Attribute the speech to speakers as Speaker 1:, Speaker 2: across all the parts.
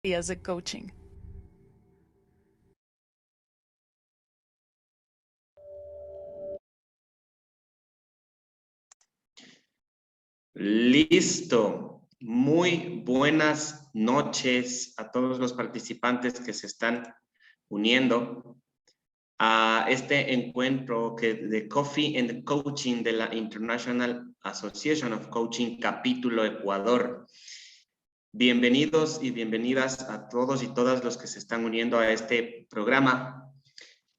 Speaker 1: días de coaching.
Speaker 2: Listo. Muy buenas noches a todos los participantes que se están uniendo a este encuentro de Coffee and Coaching de la International Association of Coaching Capítulo Ecuador. Bienvenidos y bienvenidas a todos y todas los que se están uniendo a este programa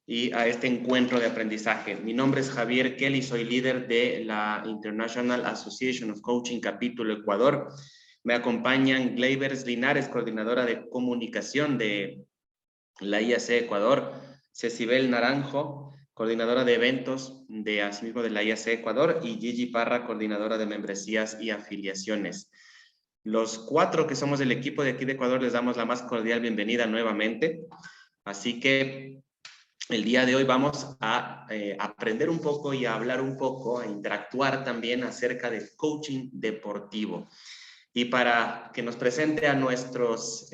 Speaker 2: y a este encuentro de aprendizaje. Mi nombre es Javier Kelly, soy líder de la International Association of Coaching Capítulo Ecuador. Me acompañan Gleivers Linares, coordinadora de comunicación de la IAC Ecuador, Cecibel Naranjo, coordinadora de eventos de asimismo de la IAC Ecuador, y Gigi Parra, coordinadora de membresías y afiliaciones. Los cuatro que somos del equipo de aquí de Ecuador les damos la más cordial bienvenida nuevamente. Así que el día de hoy vamos a aprender un poco y a hablar un poco, a interactuar también acerca de coaching deportivo. Y para que nos presente a nuestros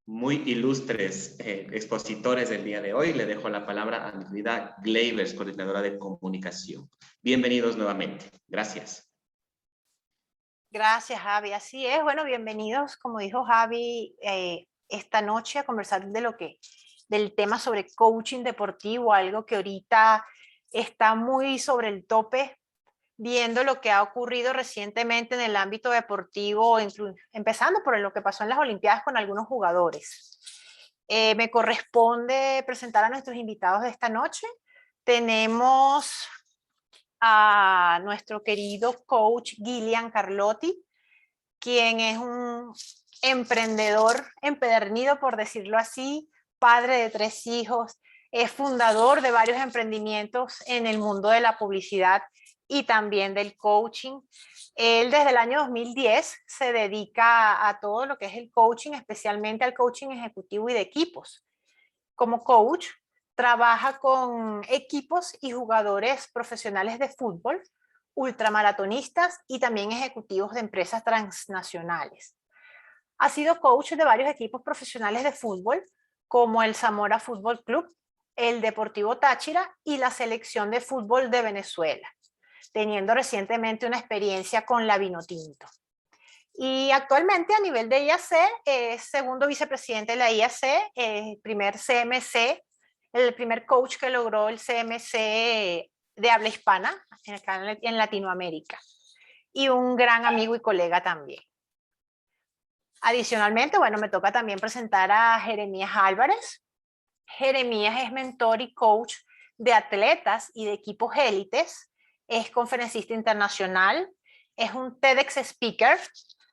Speaker 2: muy ilustres expositores del día de hoy, le dejo la palabra a mi querida Gleivers, coordinadora de comunicación. Bienvenidos nuevamente. Gracias.
Speaker 3: Gracias, Javi. Así es. Bueno, bienvenidos, como dijo Javi, esta noche a conversar del tema sobre coaching deportivo, algo que ahorita está muy sobre el tope, viendo lo que ha ocurrido recientemente en el ámbito deportivo, empezando por lo que pasó en las Olimpiadas con algunos jugadores. Me corresponde presentar a nuestros invitados de esta noche. Tenemos a nuestro querido coach Gillian Carlotti, quien es un emprendedor empedernido, por decirlo así, padre de 3 hijos, es fundador de varios emprendimientos en el mundo de la publicidad y también del coaching. Él desde el año 2010 se dedica a todo lo que es el coaching, especialmente al coaching ejecutivo y de equipos. Como coach, trabaja con equipos y jugadores profesionales de fútbol, ultramaratonistas y también ejecutivos de empresas transnacionales. Ha sido coach de varios equipos profesionales de fútbol, como el Zamora Fútbol Club, el Deportivo Táchira y la selección de fútbol de Venezuela, teniendo recientemente una experiencia con la Vinotinto. Y actualmente a nivel de IAC es segundo vicepresidente de la IAC, primer CMC, el primer coach que logró el CMC de habla hispana acá en Latinoamérica, y un gran amigo y colega también. Adicionalmente, bueno, me toca también presentar a Jeremías Álvarez. Jeremías es mentor y coach de atletas y de equipos élites, es conferencista internacional, es un TEDx speaker,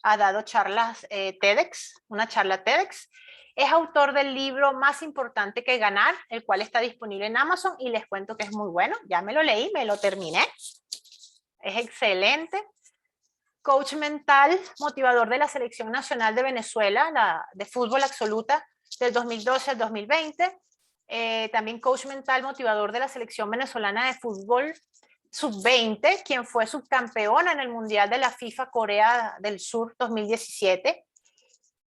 Speaker 3: ha dado charlas TEDx, una charla TEDx, es autor del libro Más importante que ganar, el cual está disponible en Amazon y les cuento que es muy bueno, ya me lo leí, me lo terminé, es excelente. Coach mental, motivador de la Selección Nacional de Venezuela, de fútbol absoluta, del 2012 al 2020. También coach mental, motivador de la Selección Venezolana de Fútbol Sub-20, quien fue subcampeona en el Mundial de la FIFA Corea del Sur 2017.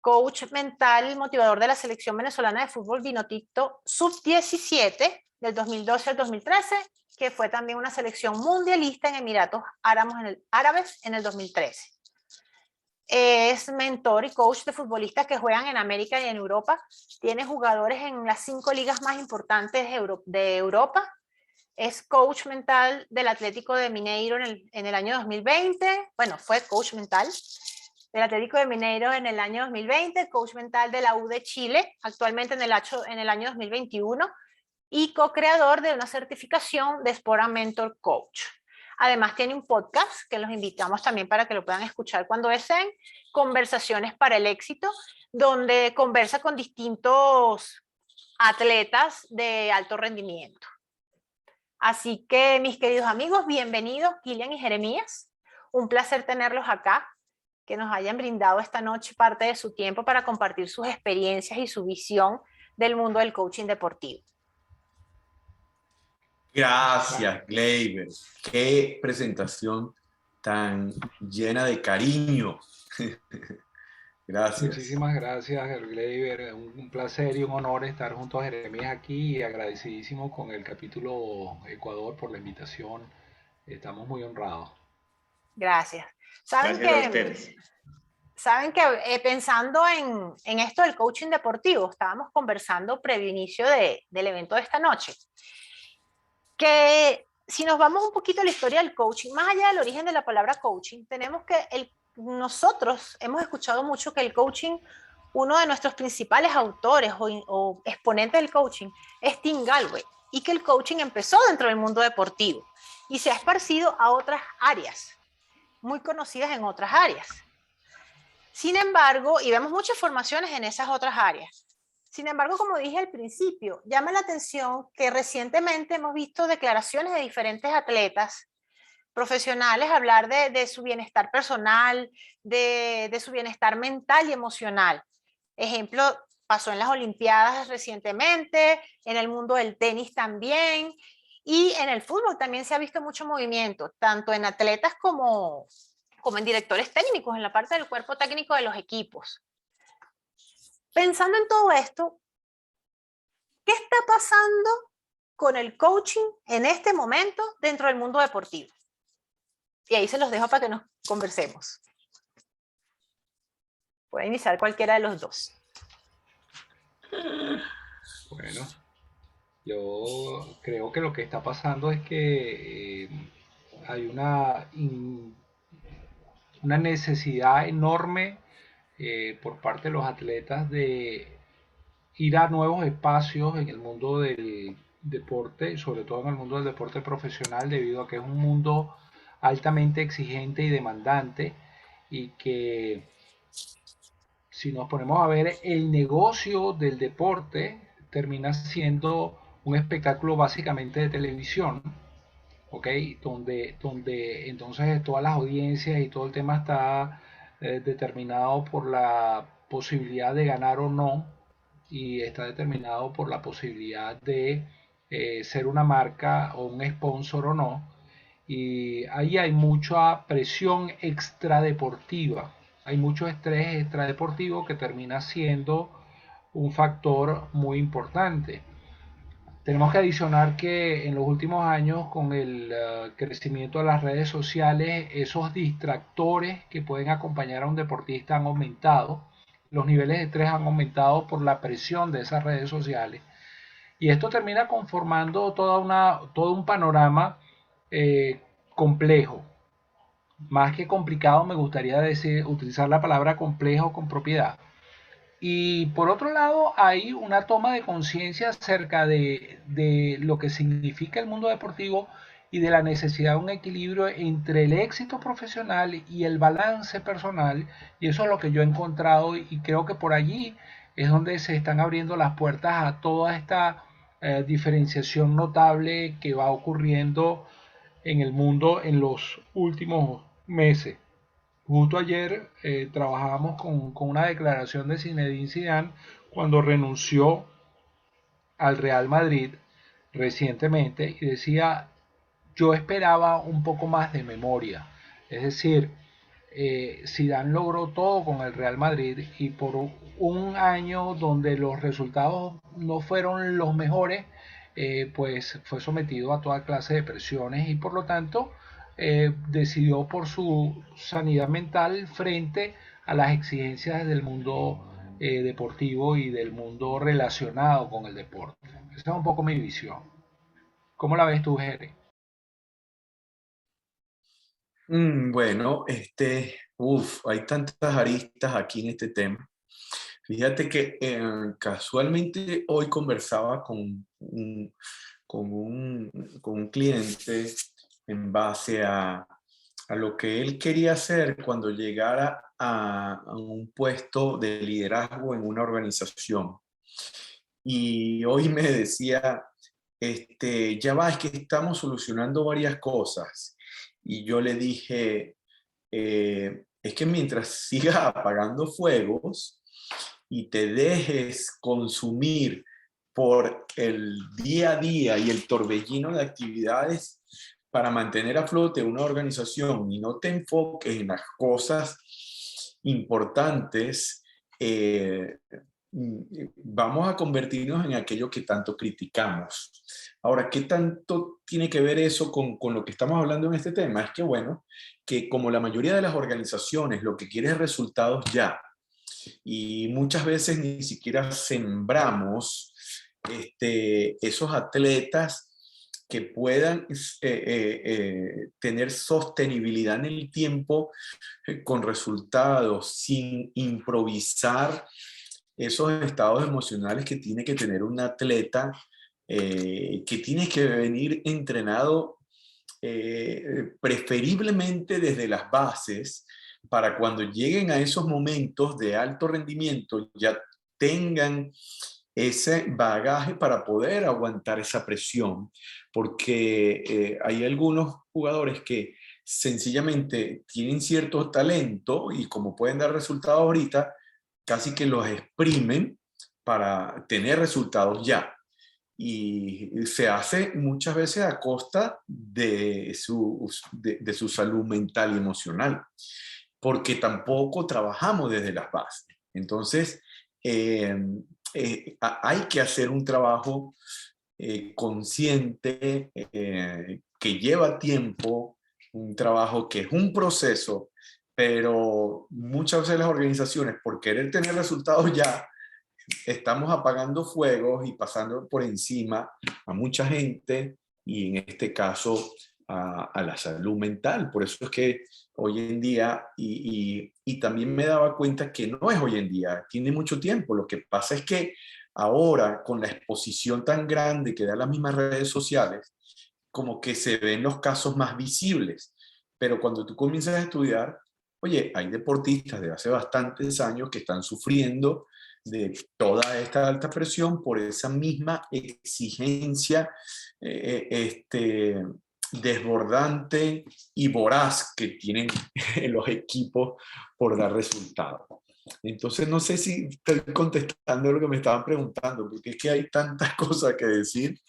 Speaker 3: Coach mental, motivador de la Selección Venezolana de Fútbol Vinotinto Sub-17, del 2012 al 2013, que fue también una selección mundialista en Emiratos Árabes en el 2013. Es mentor y coach de futbolistas que juegan en América y en Europa. Tiene jugadores en las 5 ligas más importantes de Europa. Es coach mental del Atlético de Mineiro en el año 2020. Bueno, fue coach mental del Atlético de Mineiro en el año 2020, coach mental de la U de Chile, actualmente en el año 2021, y co-creador de una certificación de Sport and Mentor Coach. Además tiene un podcast que los invitamos también para que lo puedan escuchar cuando deseen, Conversaciones para el Éxito, donde conversa con distintos atletas de alto rendimiento. Así que, mis queridos amigos, bienvenidos Gillian y Jeremías. Un placer tenerlos acá, que nos hayan brindado esta noche parte de su tiempo para compartir sus experiencias y su visión del mundo del coaching deportivo.
Speaker 4: Gracias, Gleyber. Qué presentación tan llena de cariño. Gracias.
Speaker 1: Muchísimas gracias, Gleyber. Un placer y un honor estar junto a Jeremías aquí y agradecidísimo con el capítulo Ecuador por la invitación. Estamos muy honrados.
Speaker 3: Gracias. Saben
Speaker 2: Gracias a
Speaker 3: que,
Speaker 2: ustedes.
Speaker 3: pensando en esto del coaching deportivo, estábamos conversando previo inicio del evento de esta noche, que si nos vamos un poquito a la historia del coaching, más allá del origen de la palabra coaching, tenemos que nosotros hemos escuchado mucho que el coaching, uno de nuestros principales autores o exponentes del coaching es Tim Galway, y que el coaching empezó dentro del mundo deportivo y se ha esparcido a otras áreas, muy conocidas en otras áreas. Sin embargo, y vemos muchas formaciones en esas otras áreas. Sin embargo, como dije al principio, llama la atención que recientemente hemos visto declaraciones de diferentes atletas profesionales hablar de su bienestar personal, de su bienestar mental y emocional. Ejemplo, pasó en las Olimpiadas recientemente, en el mundo del tenis también, y en el fútbol también se ha visto mucho movimiento, tanto en atletas como en directores técnicos, en la parte del cuerpo técnico de los equipos. Pensando en todo esto, ¿qué está pasando con el coaching en este momento dentro del mundo deportivo? Y ahí se los dejo para que nos conversemos. Puede iniciar cualquiera de los dos.
Speaker 1: Bueno, yo creo que lo que está pasando es que hay una necesidad enorme por parte de los atletas de ir a nuevos espacios en el mundo del deporte, sobre todo en el mundo del deporte profesional, debido a que es un mundo altamente exigente y demandante, y que si nos ponemos a ver el negocio del deporte termina siendo un espectáculo básicamente de televisión, ¿ok? Donde entonces todas las audiencias y todo el tema está determinado por la posibilidad de ganar o no, y está determinado por la posibilidad de ser una marca o un sponsor o no. Y ahí hay mucha presión extradeportiva, hay mucho estrés extradeportivo que termina siendo un factor muy importante. Tenemos que adicionar que en los últimos años, con el crecimiento de las redes sociales, esos distractores que pueden acompañar a un deportista han aumentado. Los niveles de estrés han aumentado por la presión de esas redes sociales. Y esto termina conformando todo un panorama complejo. Más que complicado, me gustaría utilizar la palabra complejo con propiedad. Y por otro lado, hay una toma de conciencia acerca de lo que significa el mundo deportivo y de la necesidad de un equilibrio entre el éxito profesional y el balance personal. Y eso es lo que yo he encontrado, y creo que por allí es donde se están abriendo las puertas a toda esta diferenciación notable que va ocurriendo en el mundo en los últimos meses. Justo ayer trabajábamos con una declaración de Zinedine Zidane cuando renunció al Real Madrid recientemente, y decía: yo esperaba un poco más de memoria. Es decir, Zidane logró todo con el Real Madrid, y por un año donde los resultados no fueron los mejores, pues fue sometido a toda clase de presiones, y por lo tanto decidió por su sanidad mental frente a las exigencias del mundo deportivo y del mundo relacionado con el deporte. Esa es un poco mi visión. ¿Cómo la ves tú, Jere?
Speaker 4: Bueno, hay tantas aristas aquí en este tema. Fíjate que casualmente hoy conversaba con un cliente en base a lo que él quería hacer cuando llegara a un puesto de liderazgo en una organización. Y hoy me decía, ya va, es que estamos solucionando varias cosas. Y yo le dije, es que mientras sigas apagando fuegos y te dejes consumir por el día a día y el torbellino de actividades para mantener a flote una organización, y no te enfoques en las cosas importantes, vamos a convertirnos en aquello que tanto criticamos. Ahora, ¿qué tanto tiene que ver eso con lo que estamos hablando en este tema? Es que, bueno, que como la mayoría de las organizaciones lo que quiere es resultados ya, y muchas veces ni siquiera sembramos esos atletas que puedan tener sostenibilidad en el tiempo con resultados, sin improvisar esos estados emocionales que tiene que tener un atleta, que tiene que venir entrenado preferiblemente desde las bases, para cuando lleguen a esos momentos de alto rendimiento ya tengan ese bagaje para poder aguantar esa presión, porque hay algunos jugadores que sencillamente tienen cierto talento y como pueden dar resultados ahorita, casi que los exprimen para tener resultados ya. Y se hace muchas veces a costa de su salud mental y emocional, porque tampoco trabajamos desde las bases. Entonces, hay que hacer un trabajo consciente, que lleva tiempo, un trabajo que es un proceso, pero muchas veces las organizaciones, por querer tener resultados ya, estamos apagando fuegos y pasando por encima a mucha gente y en este caso a la salud mental. Por eso es que hoy en día, y también me daba cuenta que no es hoy en día, tiene mucho tiempo. Lo que pasa es que ahora, con la exposición tan grande que da las mismas redes sociales, como que se ven los casos más visibles. Pero cuando tú comienzas a estudiar, oye, hay deportistas de hace bastantes años que están sufriendo de toda esta alta presión por esa misma exigencia desbordante y voraz que tienen los equipos por dar resultados. Entonces no sé si estoy contestando lo que me estaban preguntando, porque es que hay tantas cosas que decir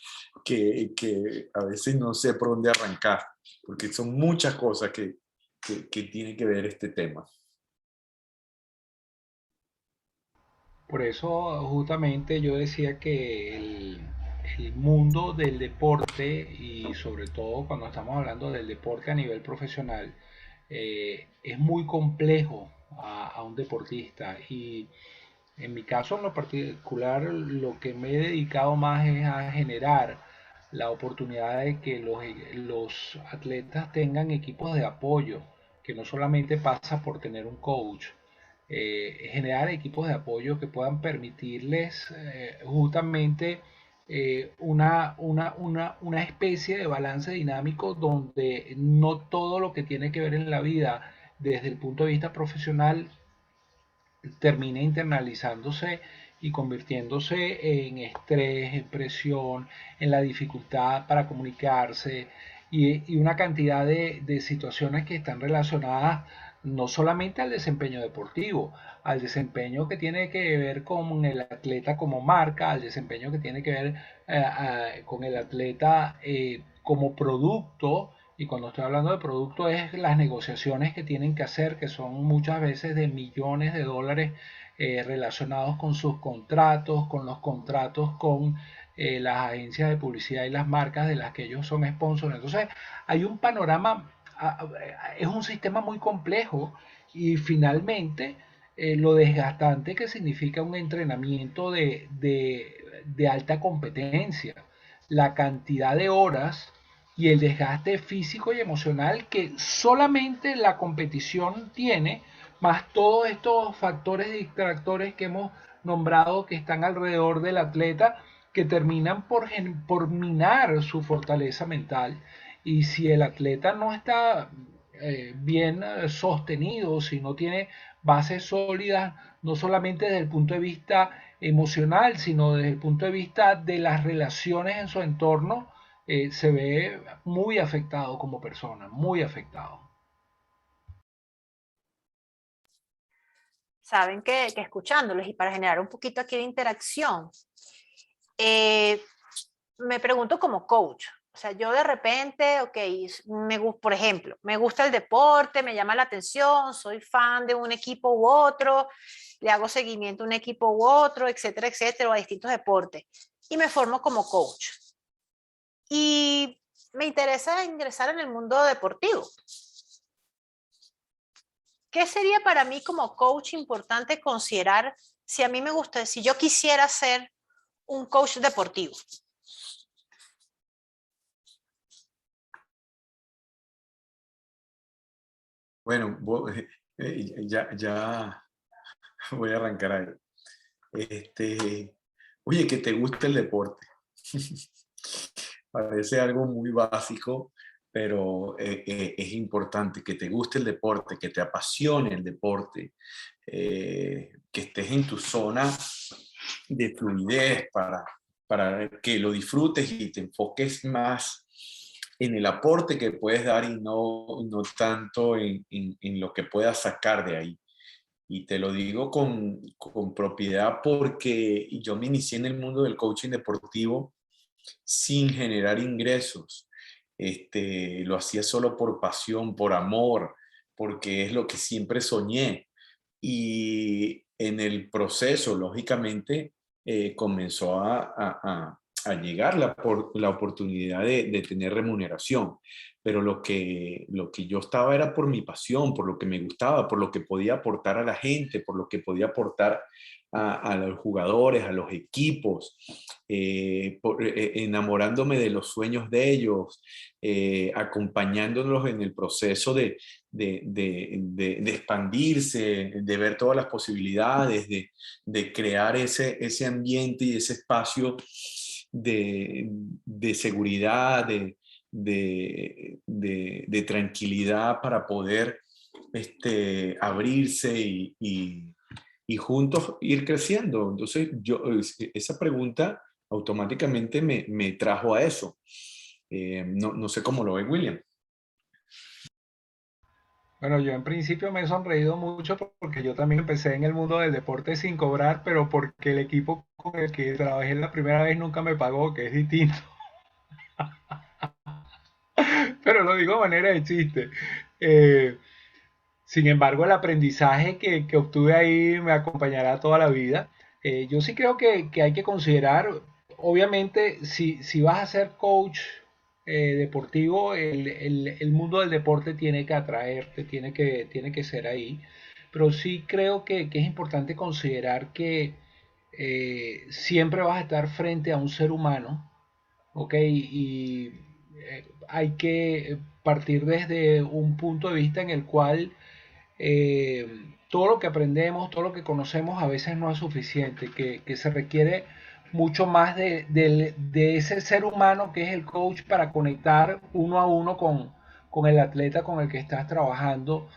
Speaker 4: que a veces no sé por dónde arrancar, porque son muchas cosas que tiene que ver este tema.
Speaker 1: Por eso justamente yo decía que el mundo del deporte y sobre todo cuando estamos hablando del deporte a nivel profesional, es muy complejo a un deportista y en mi caso en lo particular lo que me he dedicado más es a generar la oportunidad de que los atletas tengan equipos de apoyo, que no solamente pasa por tener un coach, generar equipos de apoyo que puedan permitirles justamente una especie de balance dinámico donde no todo lo que tiene que ver en la vida desde el punto de vista profesional termine internalizándose y convirtiéndose en estrés, en presión, en la dificultad para comunicarse y una cantidad de situaciones que están relacionadas no solamente al desempeño deportivo, al desempeño que tiene que ver con el atleta como marca, al desempeño que tiene que ver con el atleta como producto. Y cuando estoy hablando de producto es las negociaciones que tienen que hacer, que son muchas veces de millones de dólares relacionados con sus contratos, con los contratos con las agencias de publicidad y las marcas de las que ellos son sponsors. Entonces hay un panorama, es un sistema muy complejo y finalmente lo desgastante que significa un entrenamiento de alta competencia, la cantidad de horas y el desgaste físico y emocional que solamente la competición tiene, más todos estos factores distractores que hemos nombrado que están alrededor del atleta, que terminan por minar su fortaleza mental. Y si el atleta no está bien sostenido, si no tiene bases sólidas, no solamente desde el punto de vista emocional, sino desde el punto de vista de las relaciones en su entorno, se ve muy afectado como persona, muy afectado.
Speaker 3: Saben que escuchándolos y para generar un poquito aquí de interacción, me pregunto como coach, O sea, yo de repente, ok, por ejemplo, me gusta el deporte, me llama la atención, soy fan de un equipo u otro, le hago seguimiento a un equipo u otro, etcétera, o a distintos deportes. Y me formo como coach. Y me interesa ingresar en el mundo deportivo. ¿Qué sería para mí como coach importante considerar si a mí me gusta, si yo quisiera ser un coach deportivo?
Speaker 4: Bueno, ya voy a arrancar ahí. Oye, que te guste el deporte. Parece algo muy básico, pero es importante que te guste el deporte, que te apasione el deporte, que estés en tu zona de fluidez para que lo disfrutes y te enfoques más en el aporte que puedes dar y no tanto en lo que puedas sacar de ahí. Y te lo digo con propiedad porque yo me inicié en el mundo del coaching deportivo sin generar ingresos. Lo hacía solo por pasión, por amor, porque es lo que siempre soñé. Y en el proceso, lógicamente, comenzó a llegar la oportunidad de tener remuneración. Pero lo que yo estaba era por mi pasión, por lo que me gustaba, por lo que podía aportar a la gente, por lo que podía aportar a los jugadores, a los equipos, enamorándome de los sueños de ellos, acompañándolos en el proceso de expandirse, de ver todas las posibilidades, de crear ese ambiente y ese espacio de seguridad, de tranquilidad para poder abrirse y juntos ir creciendo. Entonces, esa pregunta automáticamente me trajo a eso. No sé cómo lo ve William.
Speaker 1: Bueno, yo en principio me he sonreído mucho porque yo también empecé en el mundo del deporte sin cobrar, pero porque el equipo con el que trabajé la primera vez nunca me pagó, que es distinto. Pero lo digo de manera de chiste. Eh, Sin embargo, el aprendizaje que obtuve ahí me acompañará toda la vida. Yo sí creo que hay que considerar, obviamente, si vas a ser coach deportivo, el mundo del deporte tiene que atraerte, tiene que ser ahí. Pero sí creo que es importante considerar que siempre vas a estar frente a un ser humano, ¿ok? Y hay que partir desde un punto de vista en el cual eh, todo lo que aprendemos, todo lo que conocemos a veces no es suficiente, que se requiere mucho más de ese ser humano que es el coach para conectar uno a uno con el atleta con el que estás trabajando.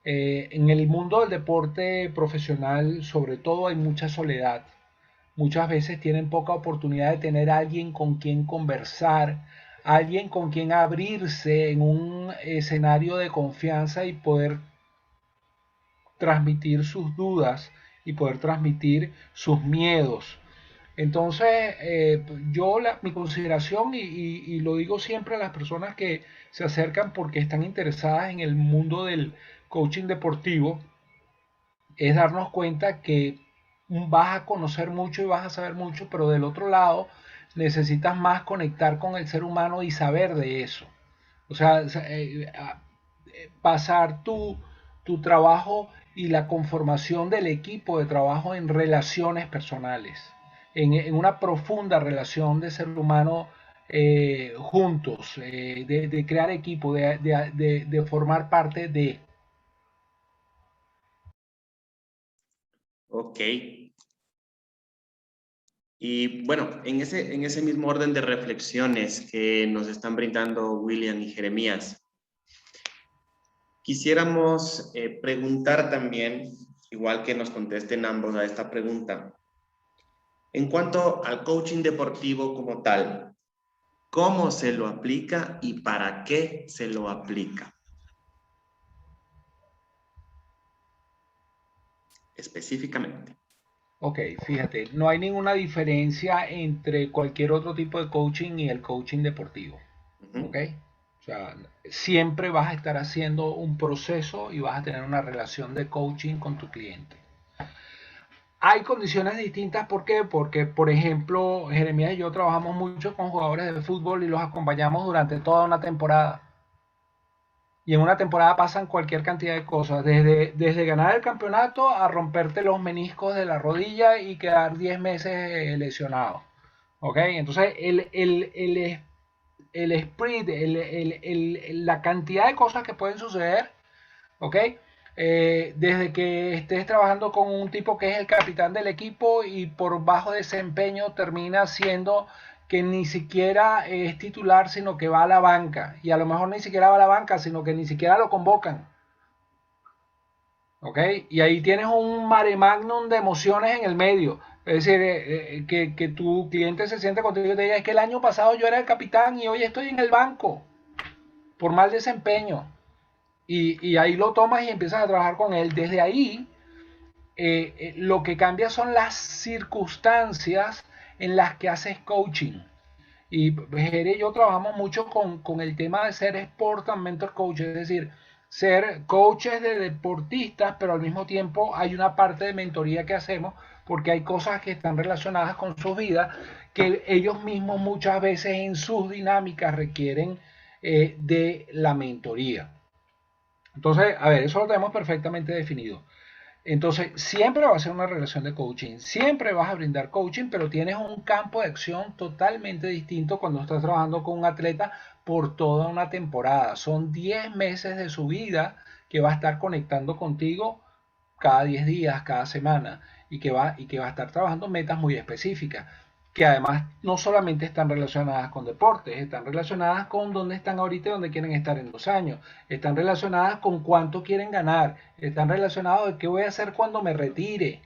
Speaker 1: En el mundo del deporte profesional, sobre todo, hay mucha soledad. Muchas veces tienen poca oportunidad de tener a alguien con quien conversar, alguien con quien abrirse en un escenario de confianza y poder transmitir sus dudas y poder transmitir sus miedos. Entonces, mi consideración, y lo digo siempre a las personas que se acercan porque están interesadas en el mundo del coaching deportivo, es darnos cuenta que vas a conocer mucho y vas a saber mucho, pero del otro lado necesitas más conectar con el ser humano y saber de eso. O sea, pasar tu trabajo y la conformación del equipo de trabajo en relaciones personales, en una profunda relación de ser humano juntos, de crear equipo, de formar parte de.
Speaker 2: Ok. Y bueno, en ese mismo orden de reflexiones que nos están brindando William y Jeremías, quisiéramos preguntar también, igual que nos contesten ambos a esta pregunta, en cuanto al coaching deportivo como tal, ¿cómo se lo aplica y para qué se lo aplica? Específicamente.
Speaker 1: Ok, fíjate, no hay ninguna diferencia entre cualquier otro tipo de coaching y el coaching deportivo. ¿Ok? O sea, siempre vas a estar haciendo un proceso y vas a tener una relación de coaching con tu cliente. Hay condiciones distintas, ¿por qué? Porque, por ejemplo, Jeremías y yo trabajamos mucho con jugadores de fútbol y los acompañamos durante toda una temporada. Y en una temporada pasan cualquier cantidad de cosas, desde ganar el campeonato a romperte los meniscos de la rodilla y quedar 10 meses lesionado. ¿Ok? Entonces, el sprint, la cantidad de cosas que pueden suceder, ¿ok? Desde que estés trabajando con un tipo que es el capitán del equipo y por bajo desempeño termina siendo que ni siquiera es titular, sino que va a la banca. Y a lo mejor ni siquiera va a la banca, sino que ni siquiera lo convocan. ¿Ok? Y ahí tienes un mare magnum de emociones en el medio. Es decir, que tu cliente se siente contigo y te diga, es que el año pasado yo era el capitán y hoy estoy en el banco por mal desempeño. Y ahí lo tomas y empiezas a trabajar con él. Desde ahí, lo que cambia son las circunstancias en las que haces coaching. Y Jere y yo trabajamos mucho con el tema de ser Sport and Mentor Coach, es decir, ser coaches de deportistas, pero al mismo tiempo hay una parte de mentoría que hacemos porque hay cosas que están relacionadas con sus vidas que ellos mismos muchas veces en sus dinámicas requieren de la mentoría. Entonces, a ver, eso lo tenemos perfectamente definido. Entonces, siempre va a ser una relación de coaching, siempre vas a brindar coaching, pero tienes un campo de acción totalmente distinto cuando estás trabajando con un atleta por toda una temporada. Son 10 meses de su vida que va a estar conectando contigo cada 10 días, cada semana, y que va a estar trabajando metas muy específicas, que además no solamente están relacionadas con deportes, están relacionadas con dónde están ahorita y dónde quieren estar en 2 años, están relacionadas con cuánto quieren ganar, están relacionadas de qué voy a hacer cuando me retire.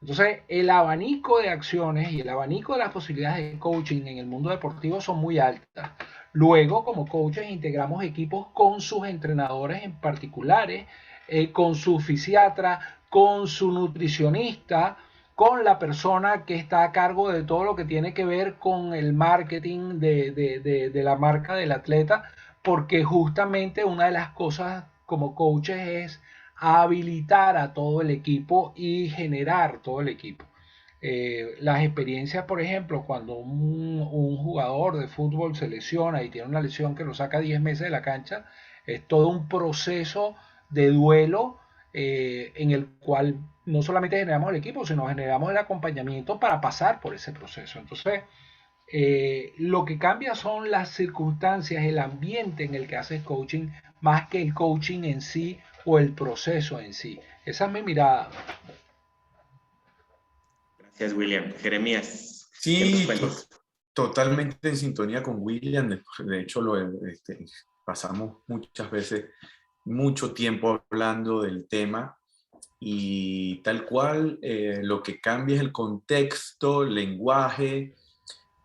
Speaker 1: Entonces, el abanico de acciones y el abanico de las posibilidades de coaching en el mundo deportivo son muy altas. Luego, como coaches, integramos equipos con sus entrenadores en particulares, con su fisiatra, con su nutricionista, con la persona que está a cargo de todo lo que tiene que ver con el marketing de la marca del atleta, porque justamente una de las cosas como coaches es habilitar a todo el equipo y generar todo el equipo. Las experiencias, por ejemplo, cuando un jugador de fútbol se lesiona y tiene una lesión que lo saca 10 meses de la cancha, es todo un proceso de duelo en el cual no solamente generamos el equipo, sino generamos el acompañamiento para pasar por ese proceso. Entonces, lo que cambia son las circunstancias, el ambiente en el que haces coaching, más que el coaching en sí o el proceso en sí. Esa es mi mirada.
Speaker 2: Gracias, William. Jeremías, ¿qué nos
Speaker 4: Sí,
Speaker 2: cuentas?
Speaker 4: totalmente en sintonía con William. De hecho, pasamos muchas veces mucho tiempo hablando del tema y tal cual lo que cambia es el contexto, el lenguaje,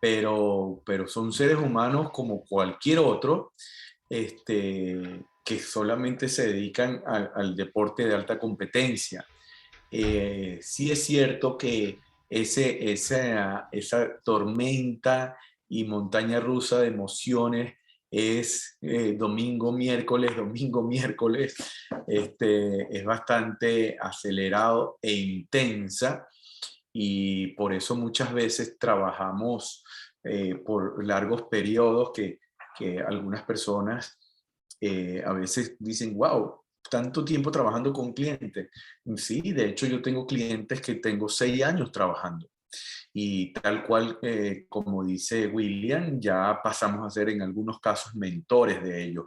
Speaker 4: pero son seres humanos como cualquier otro, que solamente se dedican al deporte de alta competencia. Sí es cierto que esa tormenta y montaña rusa de emociones es domingo, miércoles, es bastante acelerado e intensa y por eso muchas veces trabajamos por largos periodos que algunas personas a veces dicen, wow, tanto tiempo trabajando con clientes. Sí, de hecho yo tengo clientes que tengo 6 años trabajando y tal cual como dice William, ya pasamos a ser en algunos casos mentores de ellos.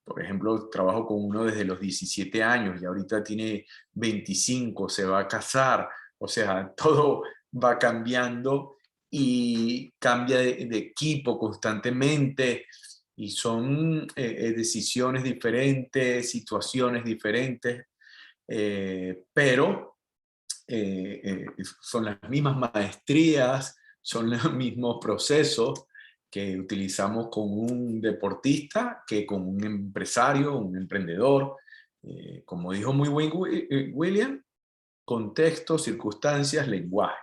Speaker 4: Por ejemplo, trabajo con uno desde los 17 años y ahorita tiene 25, se va a casar. O sea, todo va cambiando y cambia de equipo constantemente y son decisiones diferentes, situaciones diferentes, pero son las mismas maestrías, son los mismos procesos que utilizamos con un deportista que con un empresario, un emprendedor. Como dijo muy buen William, contexto, circunstancias, lenguaje,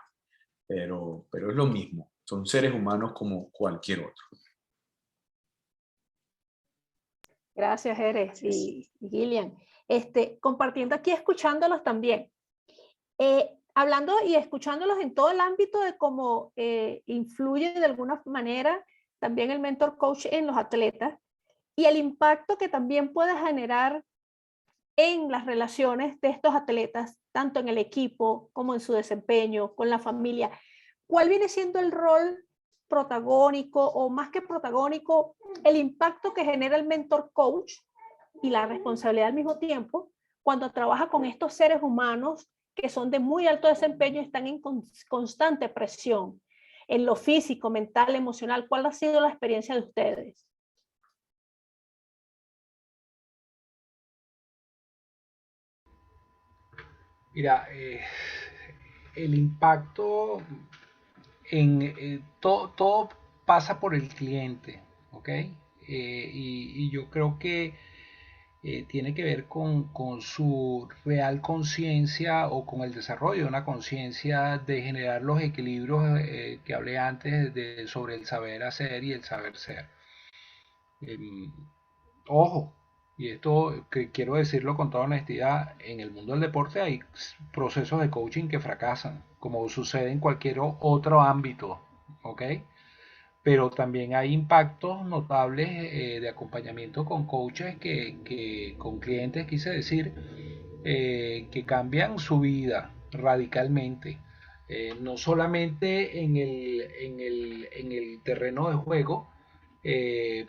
Speaker 4: pero es lo mismo, son seres humanos como cualquier otro.
Speaker 5: Gracias, Eres y Gillian. Compartiendo aquí, escuchándolos también. Hablando y escuchándolos en todo el ámbito de cómo influye de alguna manera también el mentor coach en los atletas y el impacto que también puede generar en las relaciones de estos atletas, tanto en el equipo como en su desempeño, con la familia. ¿Cuál viene siendo el rol protagónico o más que protagónico, el impacto que genera el mentor coach y la responsabilidad al mismo tiempo cuando trabaja con estos seres humanos que son de muy alto desempeño y están en constante presión en lo físico, mental, emocional? ¿Cuál ha sido la experiencia de ustedes?
Speaker 1: Mira, el impacto todo pasa por el cliente, ¿ok? Y yo creo que tiene que ver con su real conciencia o con el desarrollo de una conciencia de generar los equilibrios que hablé antes sobre el saber hacer y el saber ser. Em, Ojo, y esto que quiero decirlo con toda honestidad, en el mundo del deporte hay procesos de coaching que fracasan, como sucede en cualquier otro ámbito, ¿ok? Pero también hay impactos notables de acompañamiento con coaches con clientes, quise decir, que cambian su vida radicalmente. No solamente en el terreno de juego,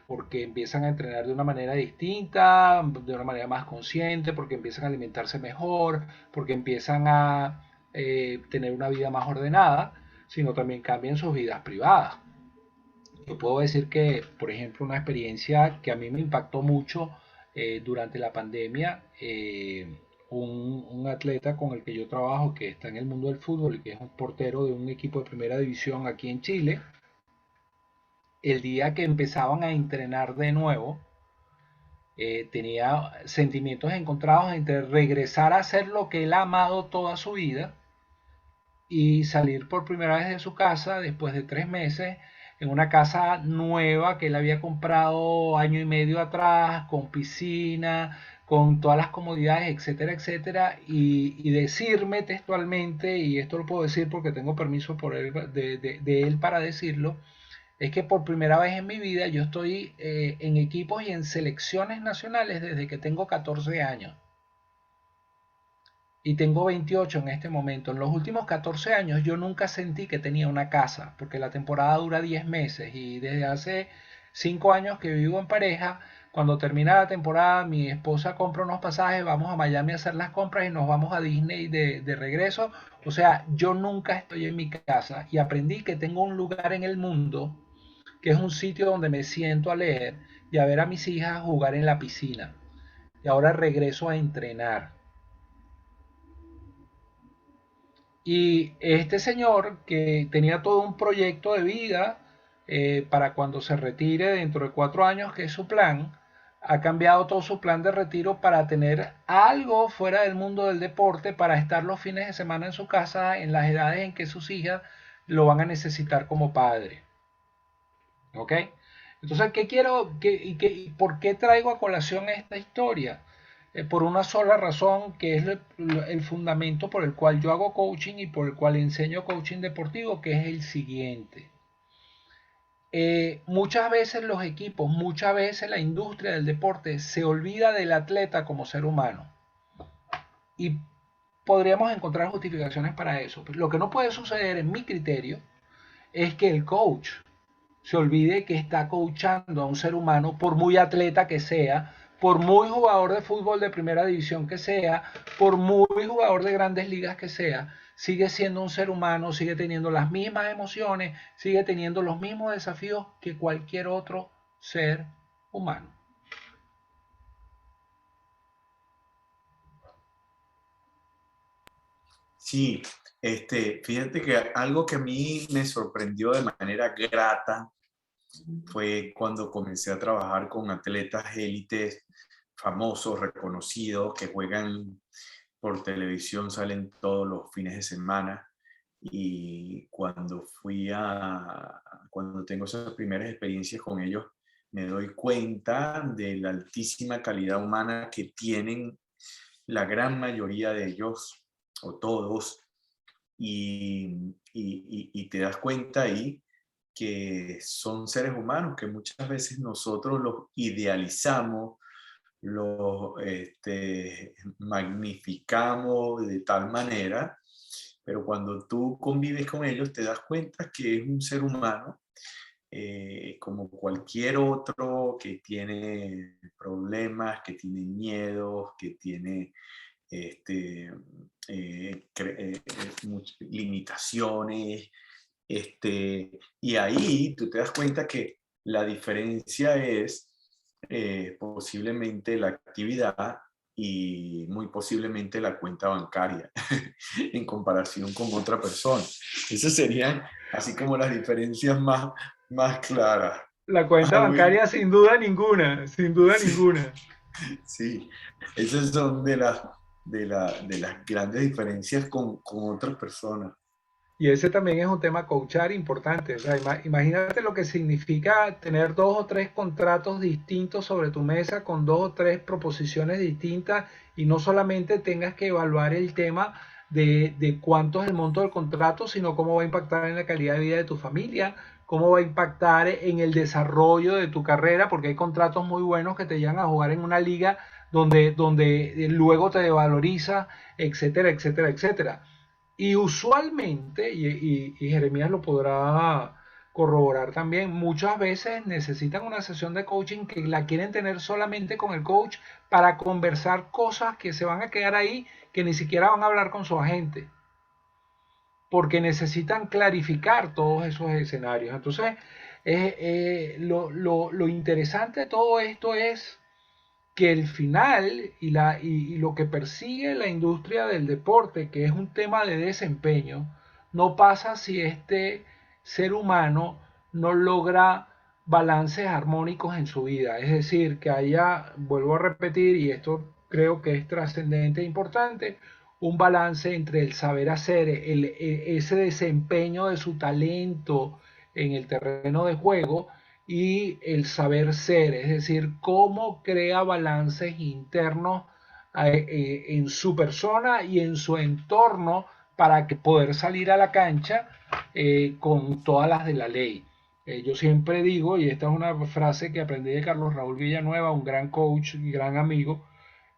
Speaker 1: porque empiezan a entrenar de una manera distinta, de una manera más consciente, porque empiezan a alimentarse mejor, porque empiezan a tener una vida más ordenada, sino también cambian sus vidas privadas. Yo puedo decir que, por ejemplo, una experiencia que a mí me impactó mucho durante la pandemia, un atleta con el que yo trabajo, que está en el mundo del fútbol y que es un portero de un equipo de primera división aquí en Chile, el día que empezaban a entrenar de nuevo, tenía sentimientos encontrados entre regresar a hacer lo que él ha amado toda su vida y salir por primera vez de su casa después de 3 meses en una casa nueva que él había comprado año y medio atrás, con piscina, con todas las comodidades, etcétera, etcétera, y decirme textualmente, y esto lo puedo decir porque tengo permiso por él, de él para decirlo, es que por primera vez en mi vida yo estoy en equipos y en selecciones nacionales desde que tengo 14 años. Y tengo 28 en este momento. En los últimos 14 años yo nunca sentí que tenía una casa, porque la temporada dura 10 meses y desde hace 5 años que vivo en pareja, cuando termina la temporada mi esposa compra unos pasajes, vamos a Miami a hacer las compras y nos vamos a Disney de regreso. O sea, yo nunca estoy en mi casa y aprendí que tengo un lugar en el mundo que es un sitio donde me siento a leer y a ver a mis hijas jugar en la piscina. Y ahora regreso a entrenar. Y este señor que tenía todo un proyecto de vida para cuando se retire dentro de 4 años, que es su plan, ha cambiado todo su plan de retiro para tener algo fuera del mundo del deporte, para estar los fines de semana en su casa en las edades en que sus hijas lo van a necesitar como padre. ¿Ok? Entonces, ¿qué quiero? ¿Por qué traigo a colación esta historia? Por una sola razón, que es el fundamento por el cual yo hago coaching y por el cual enseño coaching deportivo, que es el siguiente. Muchas veces los equipos, muchas veces la industria del deporte se olvida del atleta como ser humano. Y podríamos encontrar justificaciones para eso. Lo que no puede suceder, en mi criterio, es que el coach se olvide que está coachando a un ser humano, por muy atleta que sea, por muy jugador de fútbol de primera división que sea, por muy jugador de grandes ligas que sea, sigue siendo un ser humano, sigue teniendo las mismas emociones, sigue teniendo los mismos desafíos que cualquier otro ser humano.
Speaker 4: Sí, fíjate que algo que a mí me sorprendió de manera grata fue cuando comencé a trabajar con atletas élites famosos, reconocidos, que juegan por televisión, salen todos los fines de semana. Y cuando tengo esas primeras experiencias con ellos, me doy cuenta de la altísima calidad humana que tienen la gran mayoría de ellos, o todos, y te das cuenta ahí que son seres humanos, que muchas veces nosotros los idealizamos, los magnificamos de tal manera, pero cuando tú convives con ellos te das cuenta que es un ser humano como cualquier otro, que tiene problemas, que tiene miedos, que tiene limitaciones, y ahí tú te das cuenta que la diferencia es posiblemente la actividad y muy posiblemente la cuenta bancaria en comparación con otra persona. Esas serían así como las diferencias más claras.
Speaker 1: La cuenta bancaria sin duda ninguna, sin duda
Speaker 4: Sí,
Speaker 1: ninguna.
Speaker 4: sí, esas son de las grandes diferencias con otras personas.
Speaker 1: Y ese también es un tema coachar importante. O sea, imagínate lo que significa tener 2 o 3 contratos distintos sobre tu mesa con 2 o 3 proposiciones distintas y no solamente tengas que evaluar el tema de cuánto es el monto del contrato, sino cómo va a impactar en la calidad de vida de tu familia, cómo va a impactar en el desarrollo de tu carrera, porque hay contratos muy buenos que te llevan a jugar en una liga donde luego te devaloriza, etcétera, etcétera, etcétera. Y usualmente, y Jeremías lo podrá corroborar también, muchas veces necesitan una sesión de coaching que la quieren tener solamente con el coach para conversar cosas que se van a quedar ahí, que ni siquiera van a hablar con su agente, porque necesitan clarificar todos esos escenarios. Entonces, lo interesante de todo esto es que el final y lo que persigue la industria del deporte, que es un tema de desempeño, no pasa si este ser humano no logra balances armónicos en su vida. Es decir, que haya, vuelvo a repetir, y esto creo que es trascendente e importante, un balance entre el saber hacer, ese desempeño de su talento en el terreno de juego y el saber ser, es decir, cómo crea balances internos en su persona y en su entorno para que poder salir a la cancha con todas las de la ley. Yo siempre digo, y esta es una frase que aprendí de Carlos Raúl Villanueva, un gran coach y gran amigo,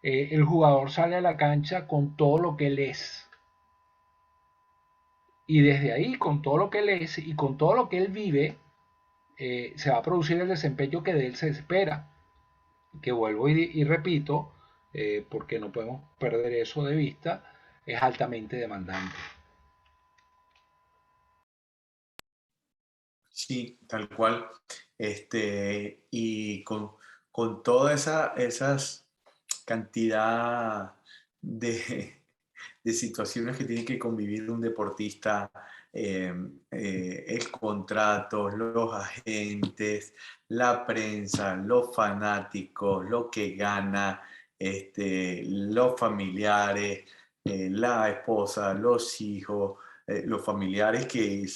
Speaker 1: el jugador sale a la cancha con todo lo que él es. Y desde ahí, con todo lo que él es y con todo lo que él vive, se va a producir el desempeño que de él se espera. Que vuelvo y repito, porque no podemos perder eso de vista, es altamente demandante.
Speaker 4: Sí, tal cual. Y con toda esas cantidad de situaciones que tiene que convivir un deportista, el contrato, los agentes, la prensa, los fanáticos, lo que gana, los familiares, la esposa, los hijos, los familiares que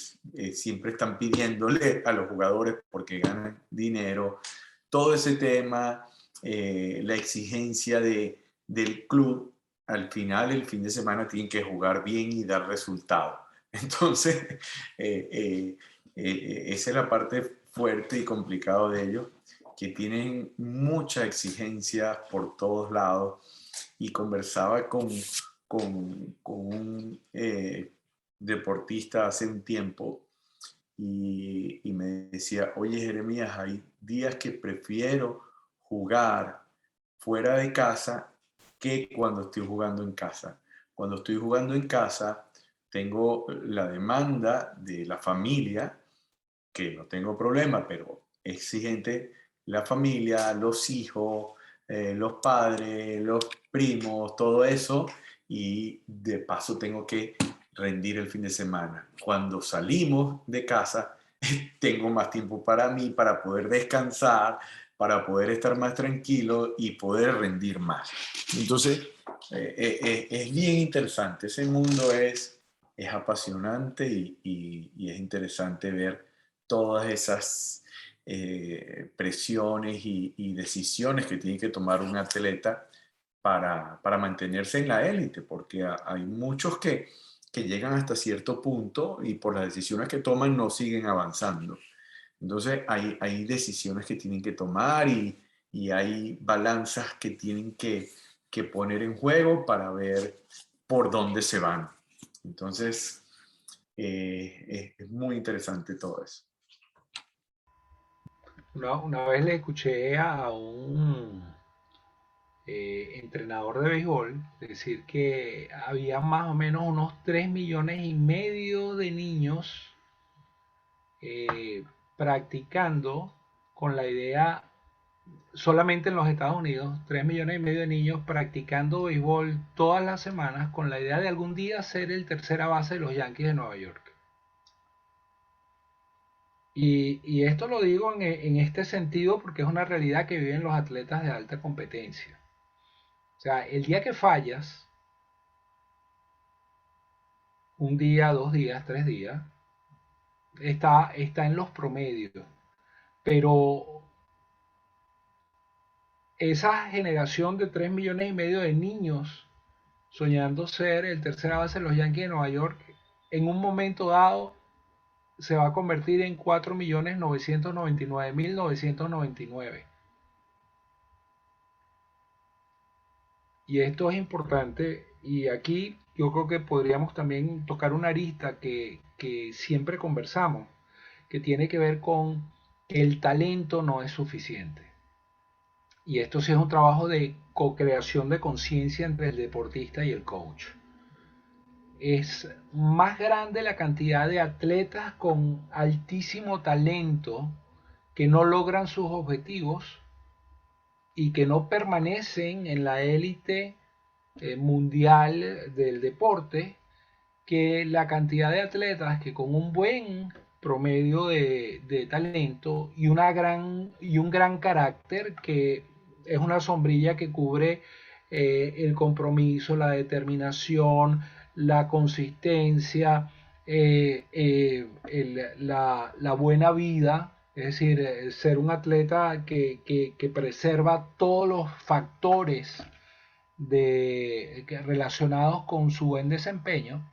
Speaker 4: siempre están pidiéndole a los jugadores porque ganan dinero, todo ese tema, la exigencia del club, al final el fin de semana tienen que jugar bien y dar resultados. Entonces, esa es la parte fuerte y complicada de ellos, que tienen mucha exigencia por todos lados. Y conversaba con un deportista hace un tiempo y me decía, oye Jeremías, hay días que prefiero jugar fuera de casa que cuando estoy jugando en casa. Cuando estoy jugando en casa tengo la demanda de la familia, que no tengo problema, pero exigente la familia, los hijos, los padres, los primos, todo eso, y de paso tengo que rendir el fin de semana. Cuando salimos de casa, tengo más tiempo para mí, para poder descansar, para poder estar más tranquilo y poder rendir más. Entonces, es bien interesante. Ese mundo es apasionante y es interesante ver todas presiones y decisiones que tiene que tomar un atleta para mantenerse en la élite, porque hay muchos que llegan hasta cierto punto y por las decisiones que toman no siguen avanzando. Entonces hay decisiones que tienen que tomar y hay balanzas que tienen que poner en juego para ver por dónde se van. Entonces es muy interesante todo eso.
Speaker 1: Una vez le escuché a un entrenador de béisbol decir que había más o menos unos 3,5 millones de niños practicando con la idea, solamente en los Estados Unidos, 3,5 millones de niños practicando béisbol todas las semanas con la idea de algún día ser el tercera base de los Yankees de Nueva York. Y esto lo digo en este sentido porque es una realidad que viven los atletas de alta competencia. O sea, el día que fallas, un día, 2 días, 3 días, está en los promedios. Pero esa generación de 3,5 millones de niños soñando ser el tercera base de los Yankees de Nueva York, en un momento dado se va a convertir en 4,999,999. Y esto es importante, y aquí yo creo que podríamos también tocar una arista que siempre conversamos, que tiene que ver con que el talento no es suficiente. Y esto sí es un trabajo de co-creación de conciencia entre el deportista y el coach. Es más grande la cantidad de atletas con altísimo talento que no logran sus objetivos y que no permanecen en la élite mundial del deporte, que la cantidad de atletas que con un buen promedio de talento y un gran carácter, que es una sombrilla que cubre el compromiso, la determinación, la consistencia, la buena vida, es decir, ser un atleta que preserva todos los factores relacionados con su buen desempeño,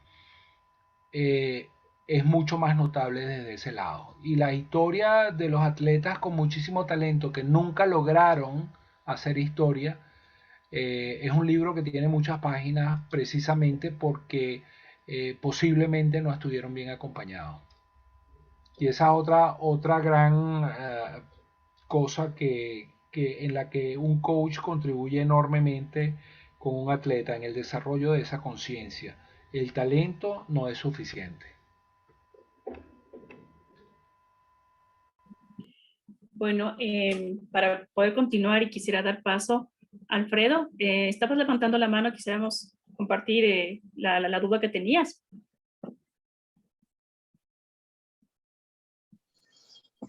Speaker 1: es mucho más notable desde ese lado. Y la historia de los atletas con muchísimo talento que nunca lograron hacer historia, es un libro que tiene muchas páginas precisamente porque posiblemente no estuvieron bien acompañados. Y esa otra gran cosa en la que un coach contribuye enormemente con un atleta en el desarrollo de esa conciencia. El talento no es suficiente.
Speaker 6: Bueno, para poder continuar y quisiera dar paso, Alfredo, estabas levantando la mano, quisiéramos compartir la duda que tenías.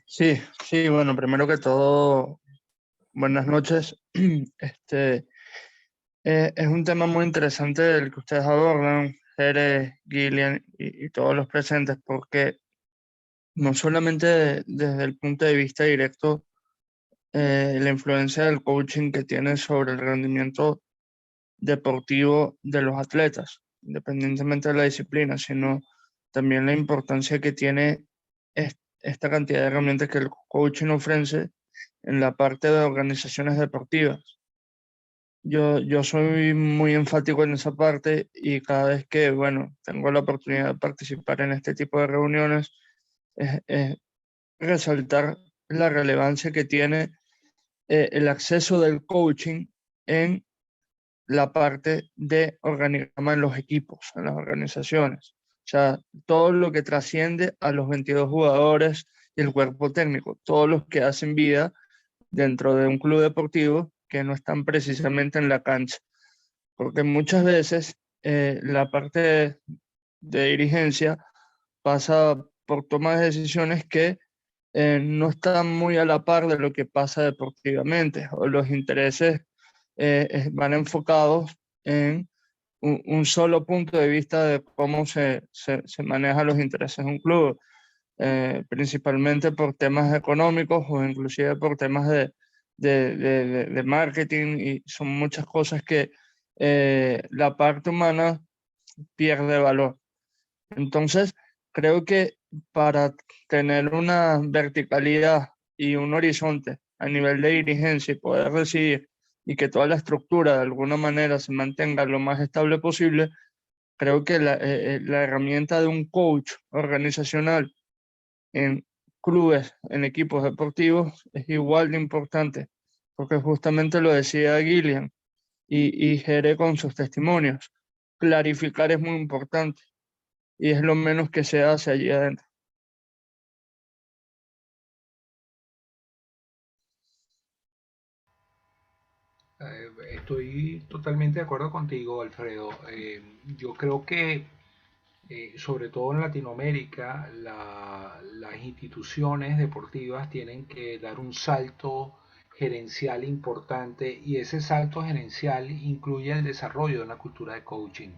Speaker 7: Sí, bueno, primero que todo, buenas noches. Es un tema muy interesante el que ustedes abordan, Jere, Gillian y todos los presentes, porque no solamente desde el punto de vista directo, la influencia del coaching que tiene sobre el rendimiento deportivo de los atletas, independientemente de la disciplina, sino también la importancia que tiene esta cantidad de herramientas que el coaching ofrece en la parte de organizaciones deportivas. Yo soy muy enfático en esa parte y cada vez que, bueno, tengo la oportunidad de participar en este tipo de reuniones, es resaltar la relevancia que tiene el acceso del coaching en la parte de organigrama en los equipos, en las organizaciones. O sea, todo lo que trasciende a los 22 jugadores y el cuerpo técnico, todos los que hacen vida dentro de un club deportivo que no están precisamente en la cancha. Porque muchas veces la parte de dirigencia pasa por tomas de decisiones que no están muy a la par de lo que pasa deportivamente, o los intereses van enfocados en un solo punto de vista de cómo se manejan los intereses de un club. principalmente por temas económicos o inclusive por temas de marketing, y son muchas cosas que la parte humana pierde valor. Entonces, creo que para tener una verticalidad y un horizonte a nivel de dirigencia y poder decidir y que toda la estructura de alguna manera se mantenga lo más estable posible, creo que la herramienta de un coach organizacional en clubes, en equipos deportivos, es igual de importante, porque justamente lo decía Gillian y Jere con sus testimonios. Clarificar es muy importante y es lo menos que se hace allí adentro.
Speaker 1: Estoy totalmente de acuerdo contigo, Alfredo. Yo creo que, sobre todo en Latinoamérica, las instituciones deportivas tienen que dar un salto gerencial importante, y ese salto gerencial incluye el desarrollo de una cultura de coaching.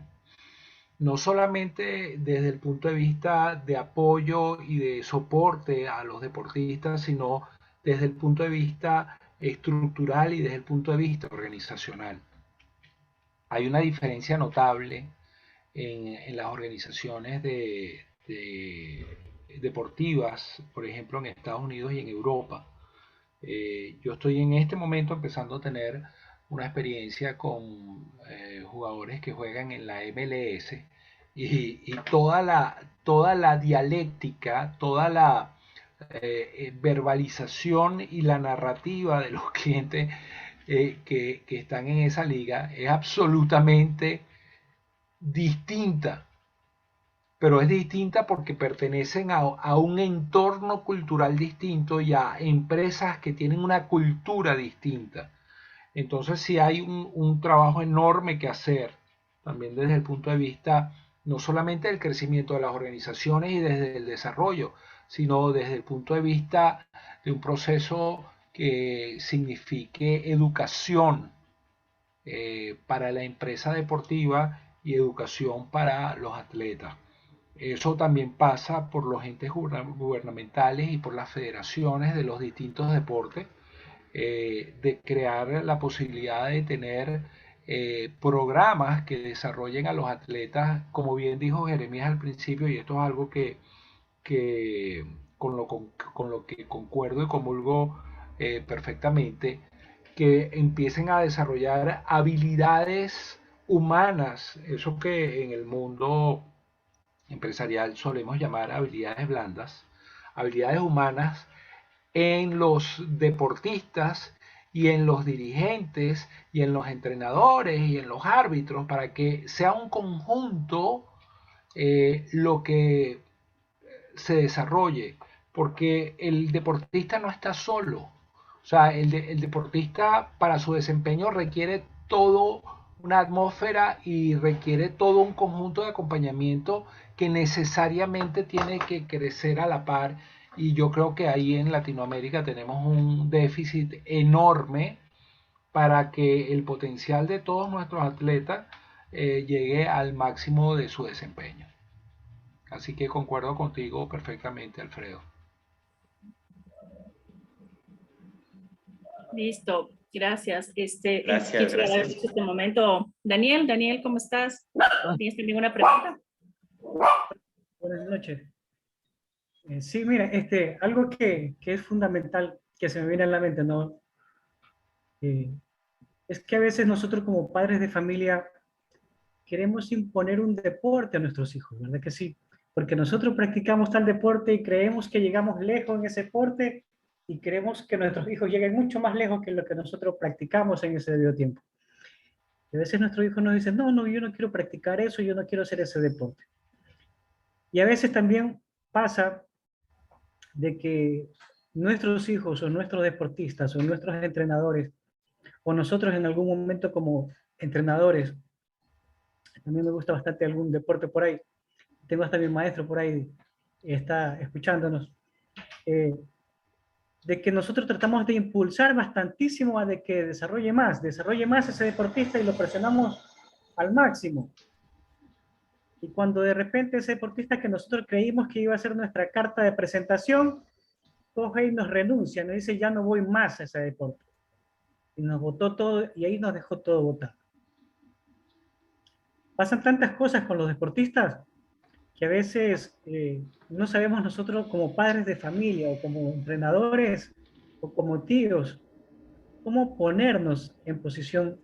Speaker 1: No solamente desde el punto de vista de apoyo y de soporte a los deportistas, sino desde el punto de vista estructural y desde el punto de vista organizacional. Hay una diferencia notable en las organizaciones deportivas, por ejemplo en Estados Unidos y en Europa. Yo estoy en este momento empezando a tener una experiencia con jugadores que juegan en la MLS, y toda la dialéctica, toda la verbalización y la narrativa de los clientes que están en esa liga es absolutamente distinta, pero es distinta porque pertenecen a un entorno cultural distinto y a empresas que tienen una cultura distinta. Entonces sí hay un trabajo enorme que hacer, también desde el punto de vista no solamente del crecimiento de las organizaciones y desde el desarrollo, sino desde el punto de vista de un proceso que signifique educación para la empresa deportiva y educación para los atletas. Eso también pasa por los entes gubernamentales y por las federaciones de los distintos deportes, de crear la posibilidad de tener programas que desarrollen a los atletas, como bien dijo Jeremías al principio, y esto es algo que con lo que concuerdo y comulgo perfectamente, que empiecen a desarrollar habilidades humanas, eso que en el mundo empresarial solemos llamar habilidades blandas, habilidades humanas en los deportistas y en los dirigentes y en los entrenadores y en los árbitros, para que sea un conjunto lo que se desarrolle, porque el deportista no está solo. O sea, el deportista para su desempeño requiere todo una atmósfera y requiere todo un conjunto de acompañamiento que necesariamente tiene que crecer a la par, y yo creo que ahí en Latinoamérica tenemos un déficit enorme para que el potencial de todos nuestros atletas llegue al máximo de su desempeño. Así que concuerdo contigo perfectamente, Alfredo.
Speaker 6: Listo, gracias.
Speaker 2: Gracias, gracias.
Speaker 6: En este momento, Daniel, ¿cómo estás? ¿Tienes también una pregunta?
Speaker 8: Buenas noches. Sí, mira, algo que es fundamental, que se me viene a la mente, ¿no? Es que a veces nosotros como padres de familia queremos imponer un deporte a nuestros hijos, ¿verdad que sí? Porque nosotros practicamos tal deporte y creemos que llegamos lejos en ese deporte, y queremos que nuestros hijos lleguen mucho más lejos que lo que nosotros practicamos en ese debido tiempo. Y a veces nuestros hijos nos dicen, no, yo no quiero practicar eso, yo no quiero hacer ese deporte. Y a veces también pasa de que nuestros hijos o nuestros deportistas o nuestros entrenadores, o nosotros en algún momento como entrenadores, también me gusta bastante algún deporte por ahí, tengo hasta mi maestro por ahí, está escuchándonos, de que nosotros tratamos de impulsar bastantísimo a de que desarrolle más ese deportista, y lo presionamos al máximo. Y cuando de repente ese deportista que nosotros creímos que iba a ser nuestra carta de presentación, coge y nos renuncia, nos dice, ya no voy más a ese deporte. Y nos botó todo, y ahí nos dejó todo botado. Pasan tantas cosas con los deportistas que a veces no sabemos nosotros como padres de familia o como entrenadores o como tíos cómo ponernos en posición,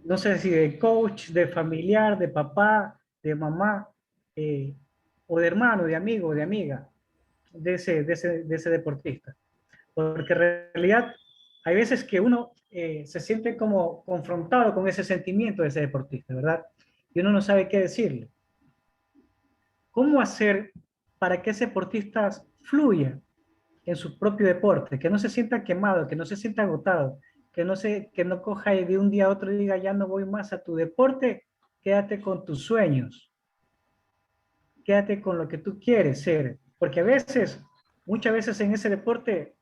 Speaker 8: no sé si de coach, de familiar, de papá, de mamá, o de hermano, de amigo, de amiga de ese deportista. Porque en realidad hay veces que uno se siente como confrontado con ese sentimiento de ese deportista, ¿verdad? Y uno no sabe qué decirle. ¿Cómo hacer para que ese deportista fluya en su propio deporte, que no se sienta quemado, que no se sienta agotado, que no coja y de un día a otro diga, ya no voy más a tu deporte, quédate con tus sueños, quédate con lo que tú quieres ser, porque a veces, muchas veces en ese deporte,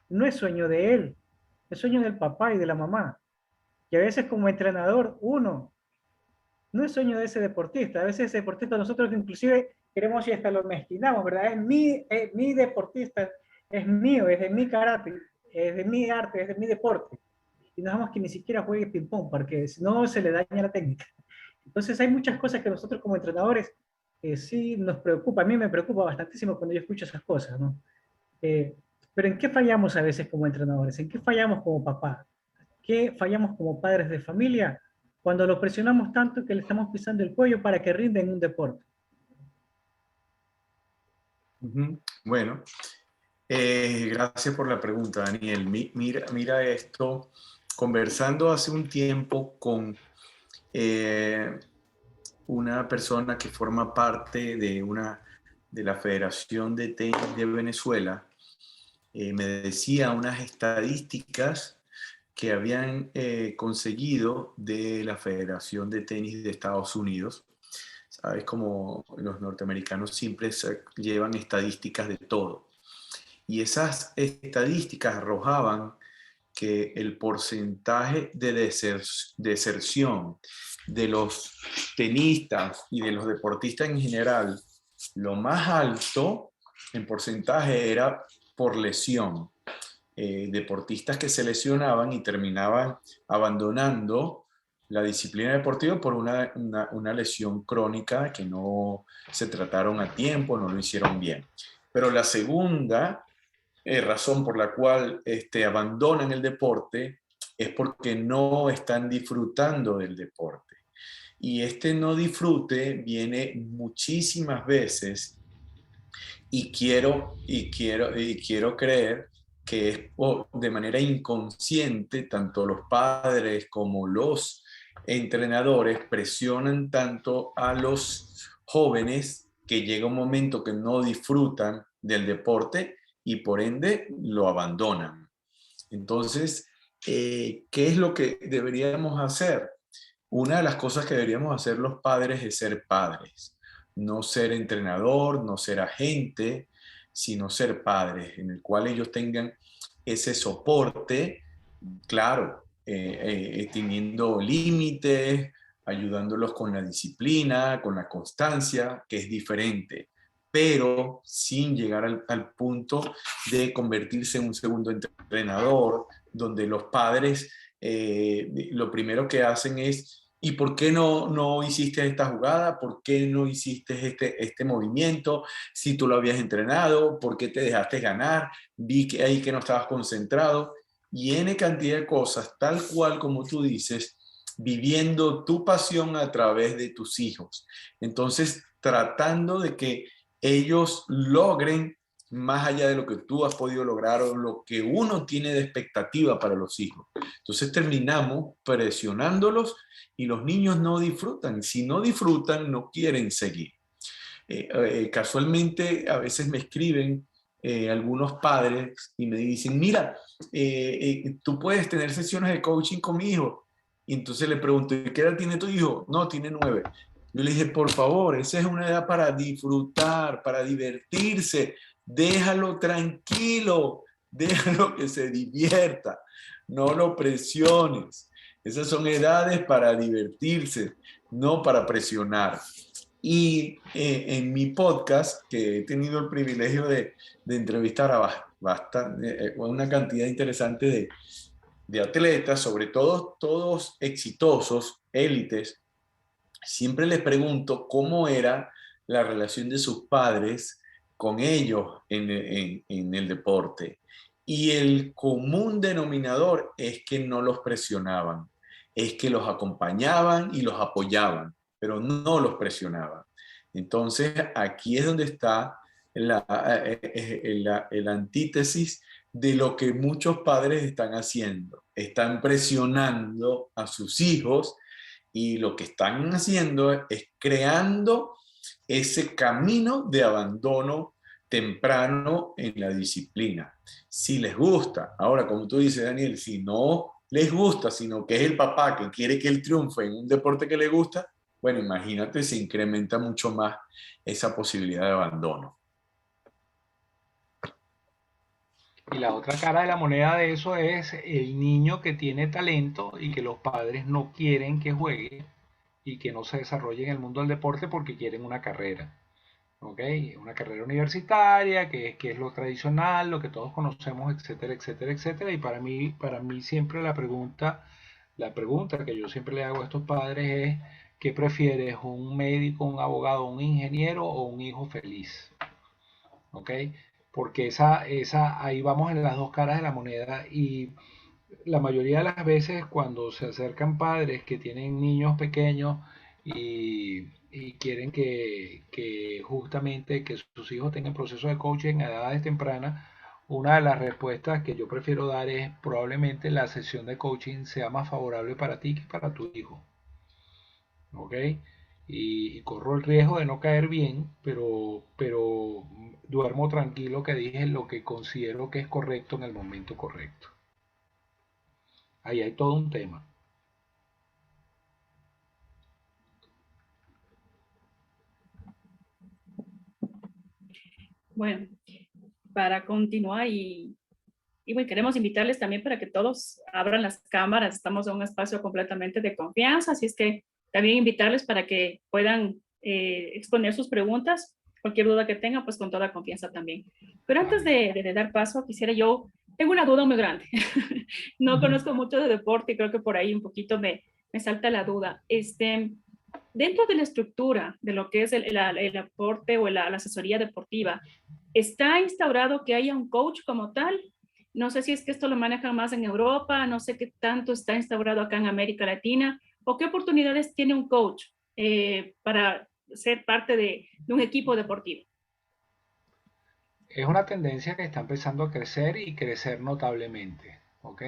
Speaker 8: no es sueño de él, es sueño del papá y de la mamá, y a veces como entrenador, uno, no es sueño de ese deportista, a veces ese deportista nosotros inclusive queremos y hasta lo mezquinamos, ¿verdad? Es mi deportista, es mío, es de mi carácter, es de mi arte, es de mi deporte. Y no dejamos que ni siquiera juegue ping-pong, porque si no se le daña la técnica. Entonces hay muchas cosas que nosotros como entrenadores sí nos preocupa, a mí me preocupa bastantísimo cuando yo escucho esas cosas, ¿no? Pero ¿en qué fallamos a veces como entrenadores? ¿En qué fallamos como papá? ¿Qué fallamos como padres de familia? Cuando lo presionamos tanto que le estamos pisando el cuello para que rinda en un deporte.
Speaker 4: Bueno, gracias por la pregunta, Daniel. Mira esto. Conversando hace un tiempo con una persona que forma parte de la Federación de Tenis de Venezuela, me decía unas estadísticas que habían conseguido de la Federación de Tenis de Estados Unidos. Sabes, como los norteamericanos siempre llevan estadísticas de todo. Y esas estadísticas arrojaban que el porcentaje de deserción de los tenistas y de los deportistas en general, lo más alto en porcentaje era por lesión. Deportistas que se lesionaban y terminaban abandonando la disciplina deportiva por una lesión crónica que no se trataron a tiempo, no lo hicieron bien. Pero la segunda razón por la cual abandonan el deporte es porque no están disfrutando del deporte. Y no disfrute viene muchísimas veces, y quiero creer que es de manera inconsciente, tanto los padres como los entrenadores presionan tanto a los jóvenes que llega un momento que no disfrutan del deporte y por ende lo abandonan. Entonces, ¿qué es lo que deberíamos hacer? Una de las cosas que deberíamos hacer los padres es ser padres, no ser entrenador, no ser agente, sino ser padres, en el cual ellos tengan ese soporte, claro, teniendo límites, ayudándolos con la disciplina, con la constancia, que es diferente, pero sin llegar al punto de convertirse en un segundo entrenador, donde los padres lo primero que hacen es: ¿y por qué no hiciste esta jugada? ¿Por qué no hiciste este movimiento? Si tú lo habías entrenado, ¿por qué te dejaste ganar? Vi que ahí que no estabas concentrado. Y N cantidad de cosas, tal cual como tú dices, viviendo tu pasión a través de tus hijos. Entonces, tratando de que ellos logren más allá de lo que tú has podido lograr o lo que uno tiene de expectativa para los hijos. Entonces terminamos presionándolos y los niños no disfrutan. Si no disfrutan, no quieren seguir. Casualmente, a veces me escriben algunos padres y me dicen: mira, tú puedes tener sesiones de coaching con mi hijo. Y entonces le pregunto: ¿qué edad tiene tu hijo? No, tiene 9. Yo le dije: por favor, esa es una edad para disfrutar, para divertirse. Déjalo tranquilo, déjalo que se divierta, no lo presiones. Esas son edades para divertirse, no para presionar. Y en mi podcast, que he tenido el privilegio de entrevistar a una cantidad interesante de atletas, sobre todo todos exitosos, élites, siempre les pregunto cómo era la relación de sus padres con ellos en el deporte. Y el común denominador es que no los presionaban, es que los acompañaban y los apoyaban, pero no los presionaban. Entonces, aquí es donde está la antítesis de lo que muchos padres están haciendo. Están presionando a sus hijos y lo que están haciendo es creando ese camino de abandono temprano en la disciplina. Si les gusta, ahora como tú dices, Daniel, si no les gusta, sino que es el papá que quiere que él triunfe en un deporte que le gusta, bueno, imagínate, se incrementa mucho más esa posibilidad de abandono.
Speaker 1: Y la otra cara de la moneda de eso es el niño que tiene talento y que los padres no quieren que juegue y que no se desarrolle en el mundo del deporte porque quieren una carrera. ¿Ok? Una carrera universitaria, que es lo tradicional, lo que todos conocemos, etcétera, etcétera, etcétera. Y para mí siempre la pregunta que yo siempre le hago a estos padres es, ¿qué prefieres? ¿Un médico, un abogado, un ingeniero o un hijo feliz? ¿Ok? Porque ahí vamos en las dos caras de la moneda y la mayoría de las veces cuando se acercan padres que tienen niños pequeños y quieren que justamente que sus hijos tengan procesos de coaching a edades tempranas, una de las respuestas que yo prefiero dar es probablemente la sesión de coaching sea más favorable para ti que para tu hijo. ¿Ok? Y corro el riesgo de no caer bien, pero duermo tranquilo que dije lo que considero que es correcto en el momento correcto. Ahí hay todo un tema.
Speaker 6: Bueno, para continuar y bueno, queremos invitarles también para que todos abran las cámaras. Estamos en un espacio completamente de confianza, así es que también invitarles para que puedan exponer sus preguntas, cualquier duda que tengan, pues con toda confianza también. Pero antes de dar paso, tengo una duda muy grande. No conozco mucho de deporte y creo que por ahí un poquito me salta la duda. Dentro de la estructura de lo que es el aporte o la asesoría deportiva, ¿está instaurado que haya un coach como tal? No sé si es que esto lo manejan más en Europa, no sé qué tanto está instaurado acá en América Latina, o qué oportunidades tiene un coach para ser parte de un equipo deportivo.
Speaker 1: Es una tendencia que está empezando a crecer y crecer notablemente. ¿Ok?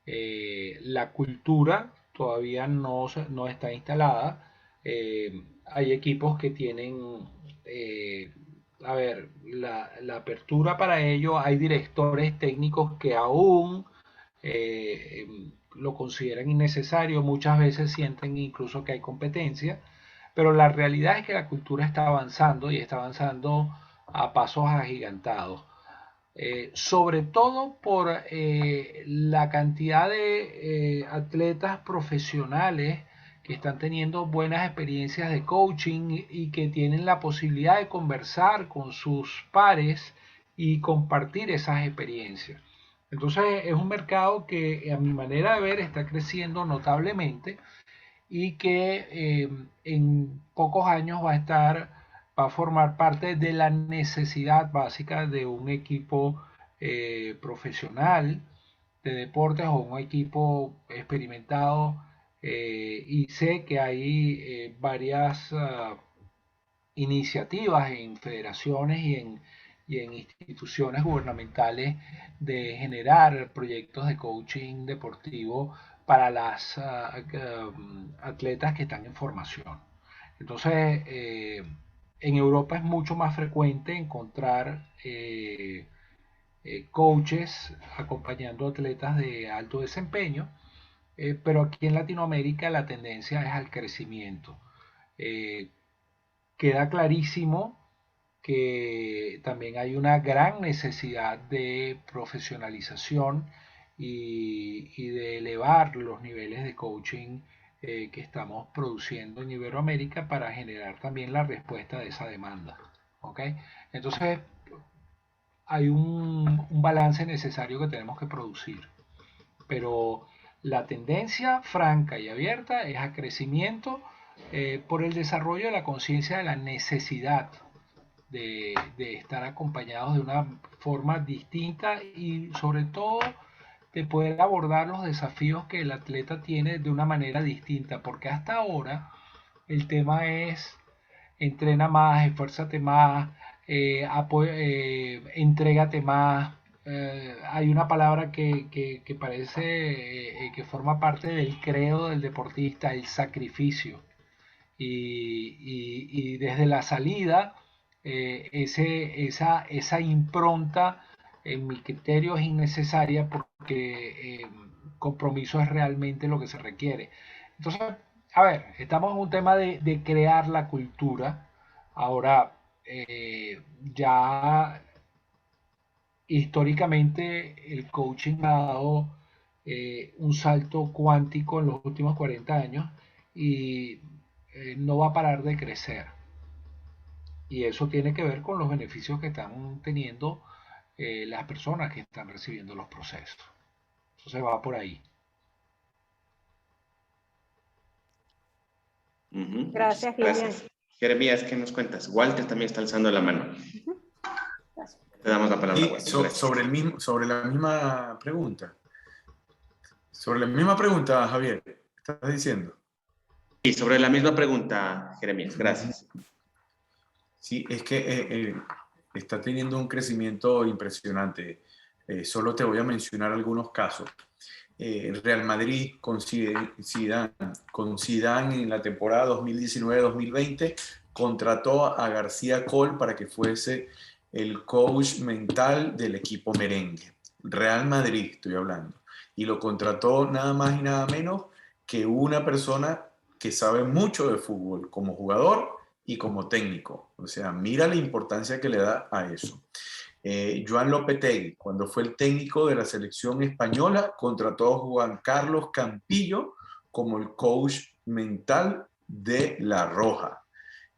Speaker 1: La cultura todavía no está instalada. Hay equipos que tienen, a ver, la apertura para ello. Hay directores técnicos que aún eh, lo consideran innecesario. Muchas veces sienten incluso que hay competencia. Pero la realidad es que la cultura está avanzando y está avanzando a pasos agigantados. Sobre todo por la cantidad de atletas profesionales que están teniendo buenas experiencias de coaching y que tienen la posibilidad de conversar con sus pares y compartir esas experiencias. Entonces es un mercado que a mi manera de ver está creciendo notablemente y que en pocos años va a formar parte de la necesidad básica de un equipo profesional de deportes o un equipo experimentado. Y sé que hay varias iniciativas en federaciones y en instituciones gubernamentales de generar proyectos de coaching deportivo para las atletas que están en formación. Entonces, en Europa es mucho más frecuente encontrar coaches acompañando atletas de alto desempeño, pero aquí en Latinoamérica la tendencia es al crecimiento. Eh, Queda clarísimo que también hay una gran necesidad de profesionalización y de elevar los niveles de coaching que estamos produciendo en Iberoamérica para generar también la respuesta de esa demanda. ¿Ok? Entonces, hay un balance necesario que tenemos que producir. Pero la tendencia franca y abierta es a crecimiento por el desarrollo de la conciencia de la necesidad de estar acompañados de una forma distinta y sobre todo de poder abordar los desafíos que el atleta tiene de una manera distinta, porque hasta ahora el tema es entrena más, esfuérzate más, entrégate más. Hay una palabra que parece que forma parte del credo del deportista, el sacrificio. Y desde la salida, esa impronta, en mi criterio, es innecesaria porque compromiso es realmente lo que se requiere. Entonces, a ver, estamos en un tema de crear la cultura. Ahora, ya históricamente el coaching ha dado un salto cuántico en los últimos 40 años y no va a parar de crecer. Y eso tiene que ver con los beneficios que están teniendo las personas que están recibiendo los procesos. Eso se va por ahí.
Speaker 5: Gracias, Gillian.
Speaker 2: Jeremías, ¿qué nos cuentas? Walter también está alzando la mano. Te damos la palabra, Walter.
Speaker 4: Sobre la misma pregunta. Sobre la misma pregunta, Javier, ¿estás diciendo?
Speaker 2: Sí, sobre la misma pregunta, Jeremías. Gracias.
Speaker 4: Sí, es que está teniendo un crecimiento impresionante. Solo te voy a mencionar algunos casos. El Real Madrid con Zidane en la temporada 2019-2020 contrató a García Cole para que fuese el coach mental del equipo merengue. Real Madrid, estoy hablando. Y lo contrató nada más y nada menos que una persona que sabe mucho de fútbol como jugador y como técnico. O sea, mira la importancia que le da a eso. Joan Lopetegui, cuando fue el técnico de la selección española, contrató a Juan Carlos Campillo como el coach mental de La Roja.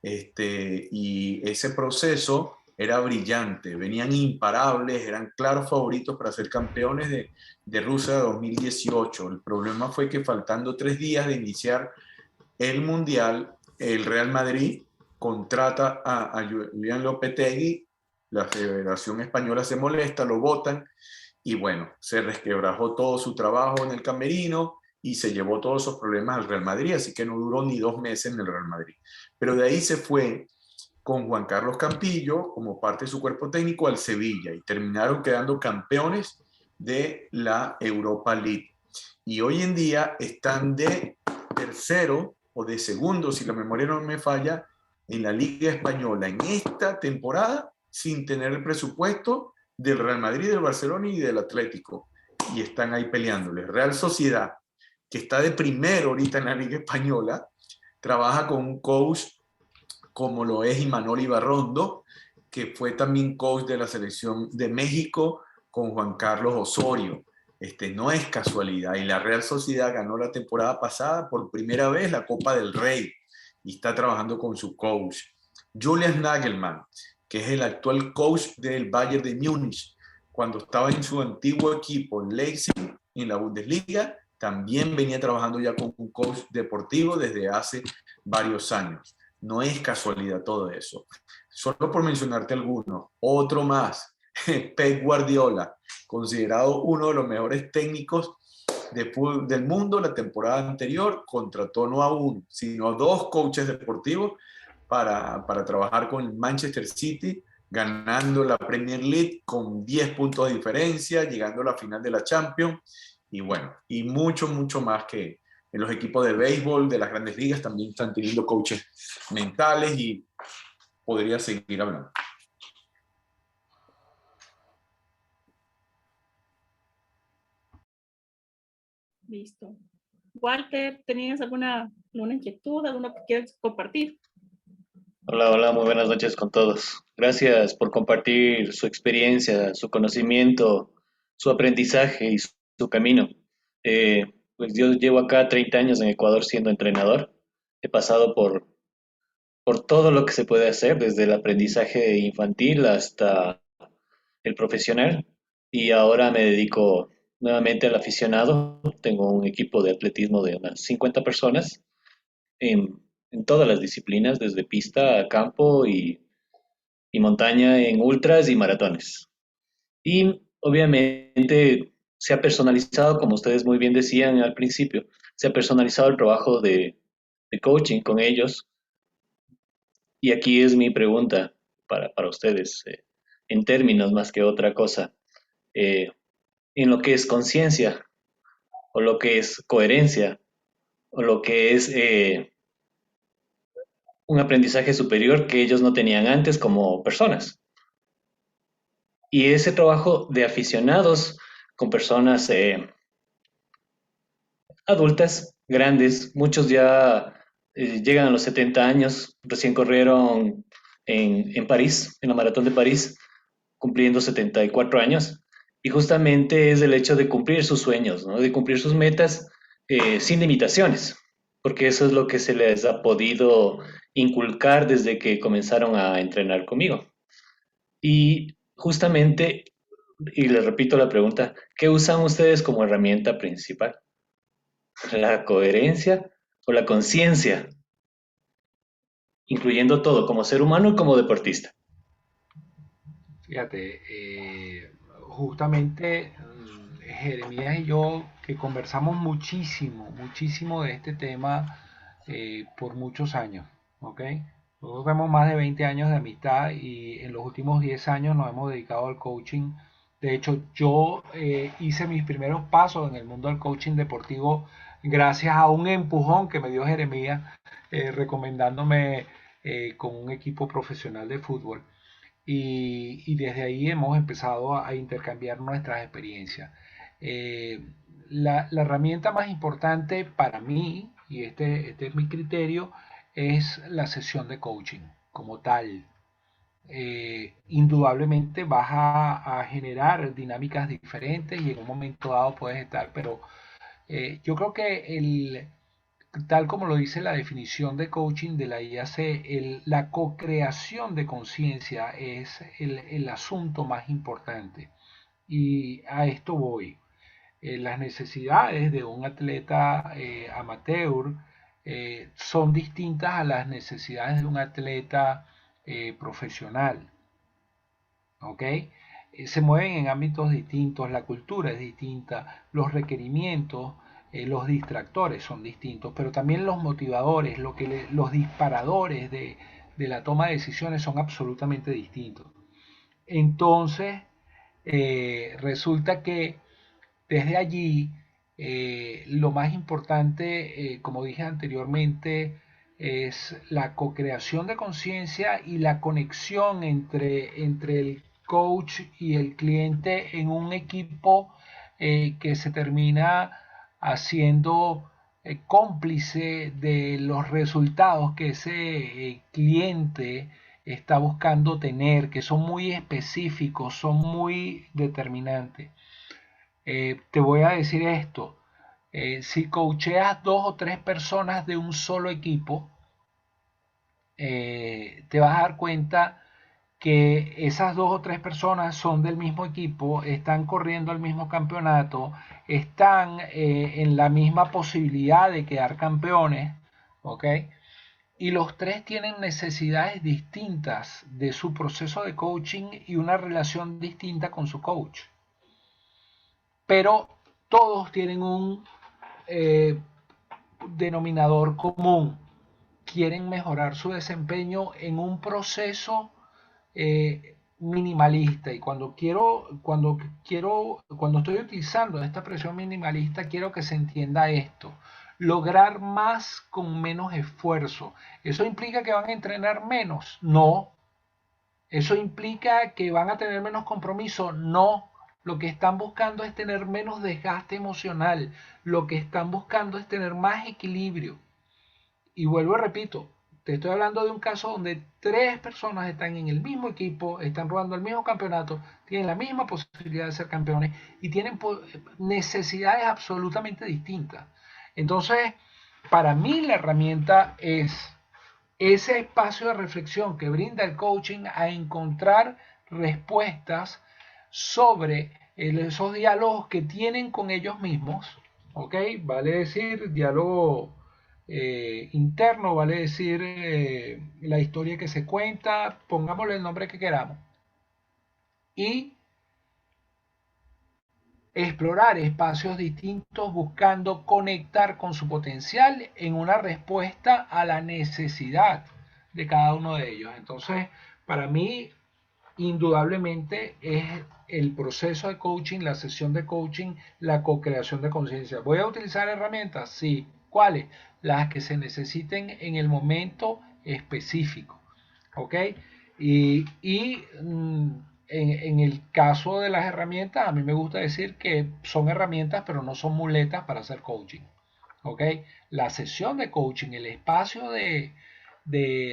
Speaker 4: Y ese proceso era brillante, venían imparables, eran claros favoritos para ser campeones de Rusia 2018. El problema fue que faltando 3 días de iniciar el Mundial, el Real Madrid contrata a Julián Lopetegui, la Federación Española se molesta, lo votan y bueno, se resquebrajó todo su trabajo en el camerino y se llevó todos esos problemas al Real Madrid, así que no duró ni 2 meses en el Real Madrid. Pero de ahí se fue con Juan Carlos Campillo como parte de su cuerpo técnico al Sevilla y terminaron quedando campeones de la Europa League. Y hoy en día están de tercero o de segundo, si la memoria no me falla, en la Liga Española en esta temporada sin tener el presupuesto del Real Madrid, del Barcelona y del Atlético. Y están ahí peleándole. Real Sociedad, que está de primero ahorita en la Liga Española, trabaja con un coach como lo es Imanol Ibarrondo, que fue también coach de la selección de México con Juan Carlos Osorio. No es casualidad. Y la Real Sociedad ganó la temporada pasada por primera vez la Copa del Rey y está trabajando con su coach. Julian Nagelsmann, que es el actual coach del Bayern de Múnich, cuando estaba en su antiguo equipo Leipzig en la Bundesliga, también venía trabajando ya con un coach deportivo desde hace varios años. No es casualidad todo eso. Solo por mencionarte algunos. Otro más, Pep Guardiola, considerado uno de los mejores técnicos de fútbol del mundo la temporada anterior, contrató no a uno, sino a 2 coaches deportivos para trabajar con el Manchester City, ganando la Premier League con 10 puntos de diferencia, llegando a la final de la Champions, y bueno, y mucho, mucho más que en los equipos de béisbol de las grandes ligas también están teniendo coaches mentales y podría seguir hablando.
Speaker 6: Listo. Walter, ¿tenías alguna inquietud, alguno que quieras compartir?
Speaker 9: Hola, hola, muy buenas noches con todos. Gracias por compartir su experiencia, su conocimiento, su aprendizaje y su camino. Pues yo llevo acá 30 años en Ecuador siendo entrenador. He pasado por todo lo que se puede hacer, desde el aprendizaje infantil hasta el profesional. Y ahora me dedico nuevamente al aficionado. Tengo un equipo de atletismo de unas 50 personas en todas las disciplinas, desde pista a campo y montaña, en ultras y maratones. Y obviamente se ha personalizado, como ustedes muy bien decían al principio, se ha personalizado el trabajo de coaching con ellos. Y aquí es mi pregunta para ustedes, en términos más que otra cosa, eh, en lo que es conciencia, o lo que es coherencia, o lo que es un aprendizaje superior que ellos no tenían antes como personas. Y ese trabajo de aficionados con personas adultas, grandes, muchos ya llegan a los 70 años, recién corrieron en París, en la Maratón de París, cumpliendo 74 años. Y justamente es el hecho de cumplir sus sueños, ¿no? De cumplir sus metas sin limitaciones, porque eso es lo que se les ha podido inculcar desde que comenzaron a entrenar conmigo. Y justamente, y les repito la pregunta, ¿qué usan ustedes como herramienta principal? ¿La coherencia o la conciencia? Incluyendo todo, como ser humano y como deportista.
Speaker 1: Fíjate, justamente Jeremías y yo que conversamos muchísimo, muchísimo de este tema por muchos años, ¿ok? Nosotros tenemos más de 20 años de amistad y en los últimos 10 años nos hemos dedicado al coaching. De hecho, yo hice mis primeros pasos en el mundo del coaching deportivo gracias a un empujón que me dio Jeremías recomendándome con un equipo profesional de fútbol y desde ahí hemos empezado a intercambiar nuestras experiencias. Eh, la herramienta más importante para mí, y este es mi criterio, es la sesión de coaching como tal. Indudablemente vas a generar dinámicas diferentes y en un momento dado puedes estar, pero yo creo que tal como lo dice la definición de coaching de la IAC, la co-creación de conciencia es el asunto más importante. Y a esto voy. Las necesidades de un atleta amateur son distintas a las necesidades de un atleta profesional. ¿Ok? Se mueven en ámbitos distintos, la cultura es distinta, los requerimientos, los distractores son distintos, pero también los motivadores, los disparadores de la toma de decisiones son absolutamente distintos. Entonces, resulta que desde allí lo más importante, como dije anteriormente, es la co-creación de conciencia y la conexión entre el coach y el cliente en un equipo que se termina haciendo cómplice de los resultados que ese cliente está buscando tener, que son muy específicos, son muy determinantes. Te voy a decir esto, si coacheas dos o tres personas de un solo equipo, te vas a dar cuenta que esas dos o tres personas son del mismo equipo, están corriendo el mismo campeonato, están en la misma posibilidad de quedar campeones, ¿ok? Y los tres tienen necesidades distintas de su proceso de coaching y una relación distinta con su coach. Pero todos tienen un eh, denominador común. Quieren mejorar su desempeño en un proceso minimalista. Y cuando estoy utilizando esta expresión minimalista, quiero que se entienda esto. Lograr más con menos esfuerzo. ¿Eso implica que van a entrenar menos? No. ¿Eso implica que van a tener menos compromiso? No. Lo que están buscando es tener menos desgaste emocional. Lo que están buscando es tener más equilibrio. Y vuelvo y repito, te estoy hablando de un caso donde 3 personas están en el mismo equipo, están jugando el mismo campeonato, tienen la misma posibilidad de ser campeones y tienen necesidades absolutamente distintas. Entonces, para mí la herramienta es ese espacio de reflexión que brinda el coaching a encontrar respuestas sobre esos diálogos que tienen con ellos mismos, ¿ok? Vale decir, diálogo interno, vale decir la historia que se cuenta, pongámosle el nombre que queramos. Y explorar espacios distintos buscando conectar con su potencial en una respuesta a la necesidad de cada uno de ellos. Entonces, para mí, indudablemente es el proceso de coaching, la sesión de coaching, la co-creación de conciencia. ¿Voy a utilizar herramientas? Sí. ¿Cuáles? Las que se necesiten en el momento específico. ¿Ok? En el caso de las herramientas, a mí me gusta decir que son herramientas, pero no son muletas para hacer coaching. ¿Ok? La sesión de coaching, el espacio de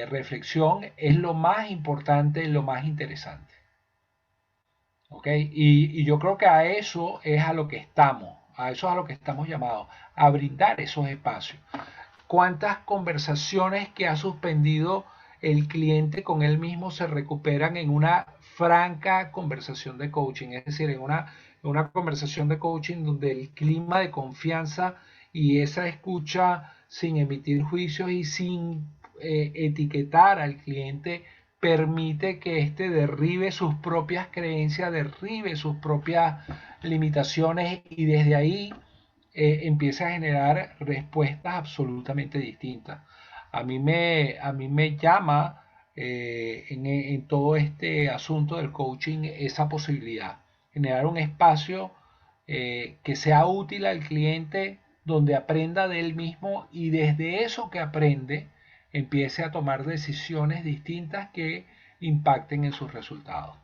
Speaker 1: reflexión es lo más importante, lo más interesante. ¿Ok? Y yo creo que a eso es a lo que estamos, a eso es a lo que estamos llamados, a brindar esos espacios. ¿Cuántas conversaciones que ha suspendido el cliente con él mismo se recuperan en una franca conversación de coaching? Es decir, en una conversación de coaching donde el clima de confianza y esa escucha sin emitir juicios y sin etiquetar al cliente permite que éste derribe sus propias creencias, derribe sus propias limitaciones y desde ahí empieza a generar respuestas absolutamente distintas. A mí me llama en todo este asunto del coaching esa posibilidad, generar un espacio que sea útil al cliente, donde aprenda de él mismo y desde eso que aprende empiece a tomar decisiones distintas que impacten en sus resultados.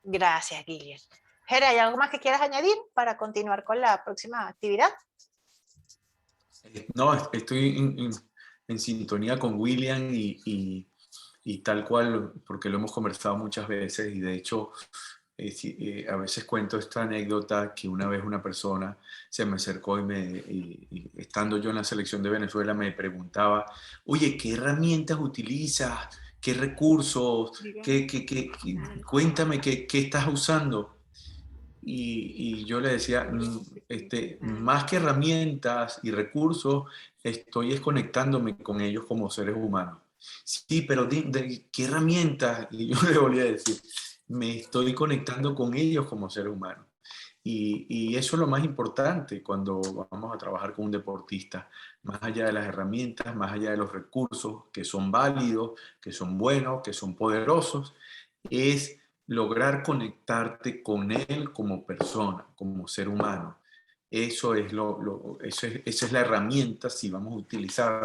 Speaker 3: Gracias, Guillermo. Jere, ¿hay algo más que quieras añadir para continuar con la próxima actividad?
Speaker 4: No, estoy en sintonía con William y tal cual, porque lo hemos conversado muchas veces y de hecho a veces cuento esta anécdota que una vez una persona se me acercó y estando yo en la selección de Venezuela me preguntaba, oye, ¿qué herramientas utilizas? ¿Qué recursos? Cuéntame qué estás usando. Y yo le decía, más que herramientas y recursos, estoy desconectándome con ellos como seres humanos. Sí, pero ¿qué herramientas? Y yo le volví a decir, me estoy conectando con ellos como seres humanos. Y eso es lo más importante cuando vamos a trabajar con un deportista, más allá de las herramientas, más allá de los recursos que son válidos, que son buenos, que son poderosos, es lograr conectarte con él como persona, como ser humano. Eso es esa es la herramienta, si vamos a utilizar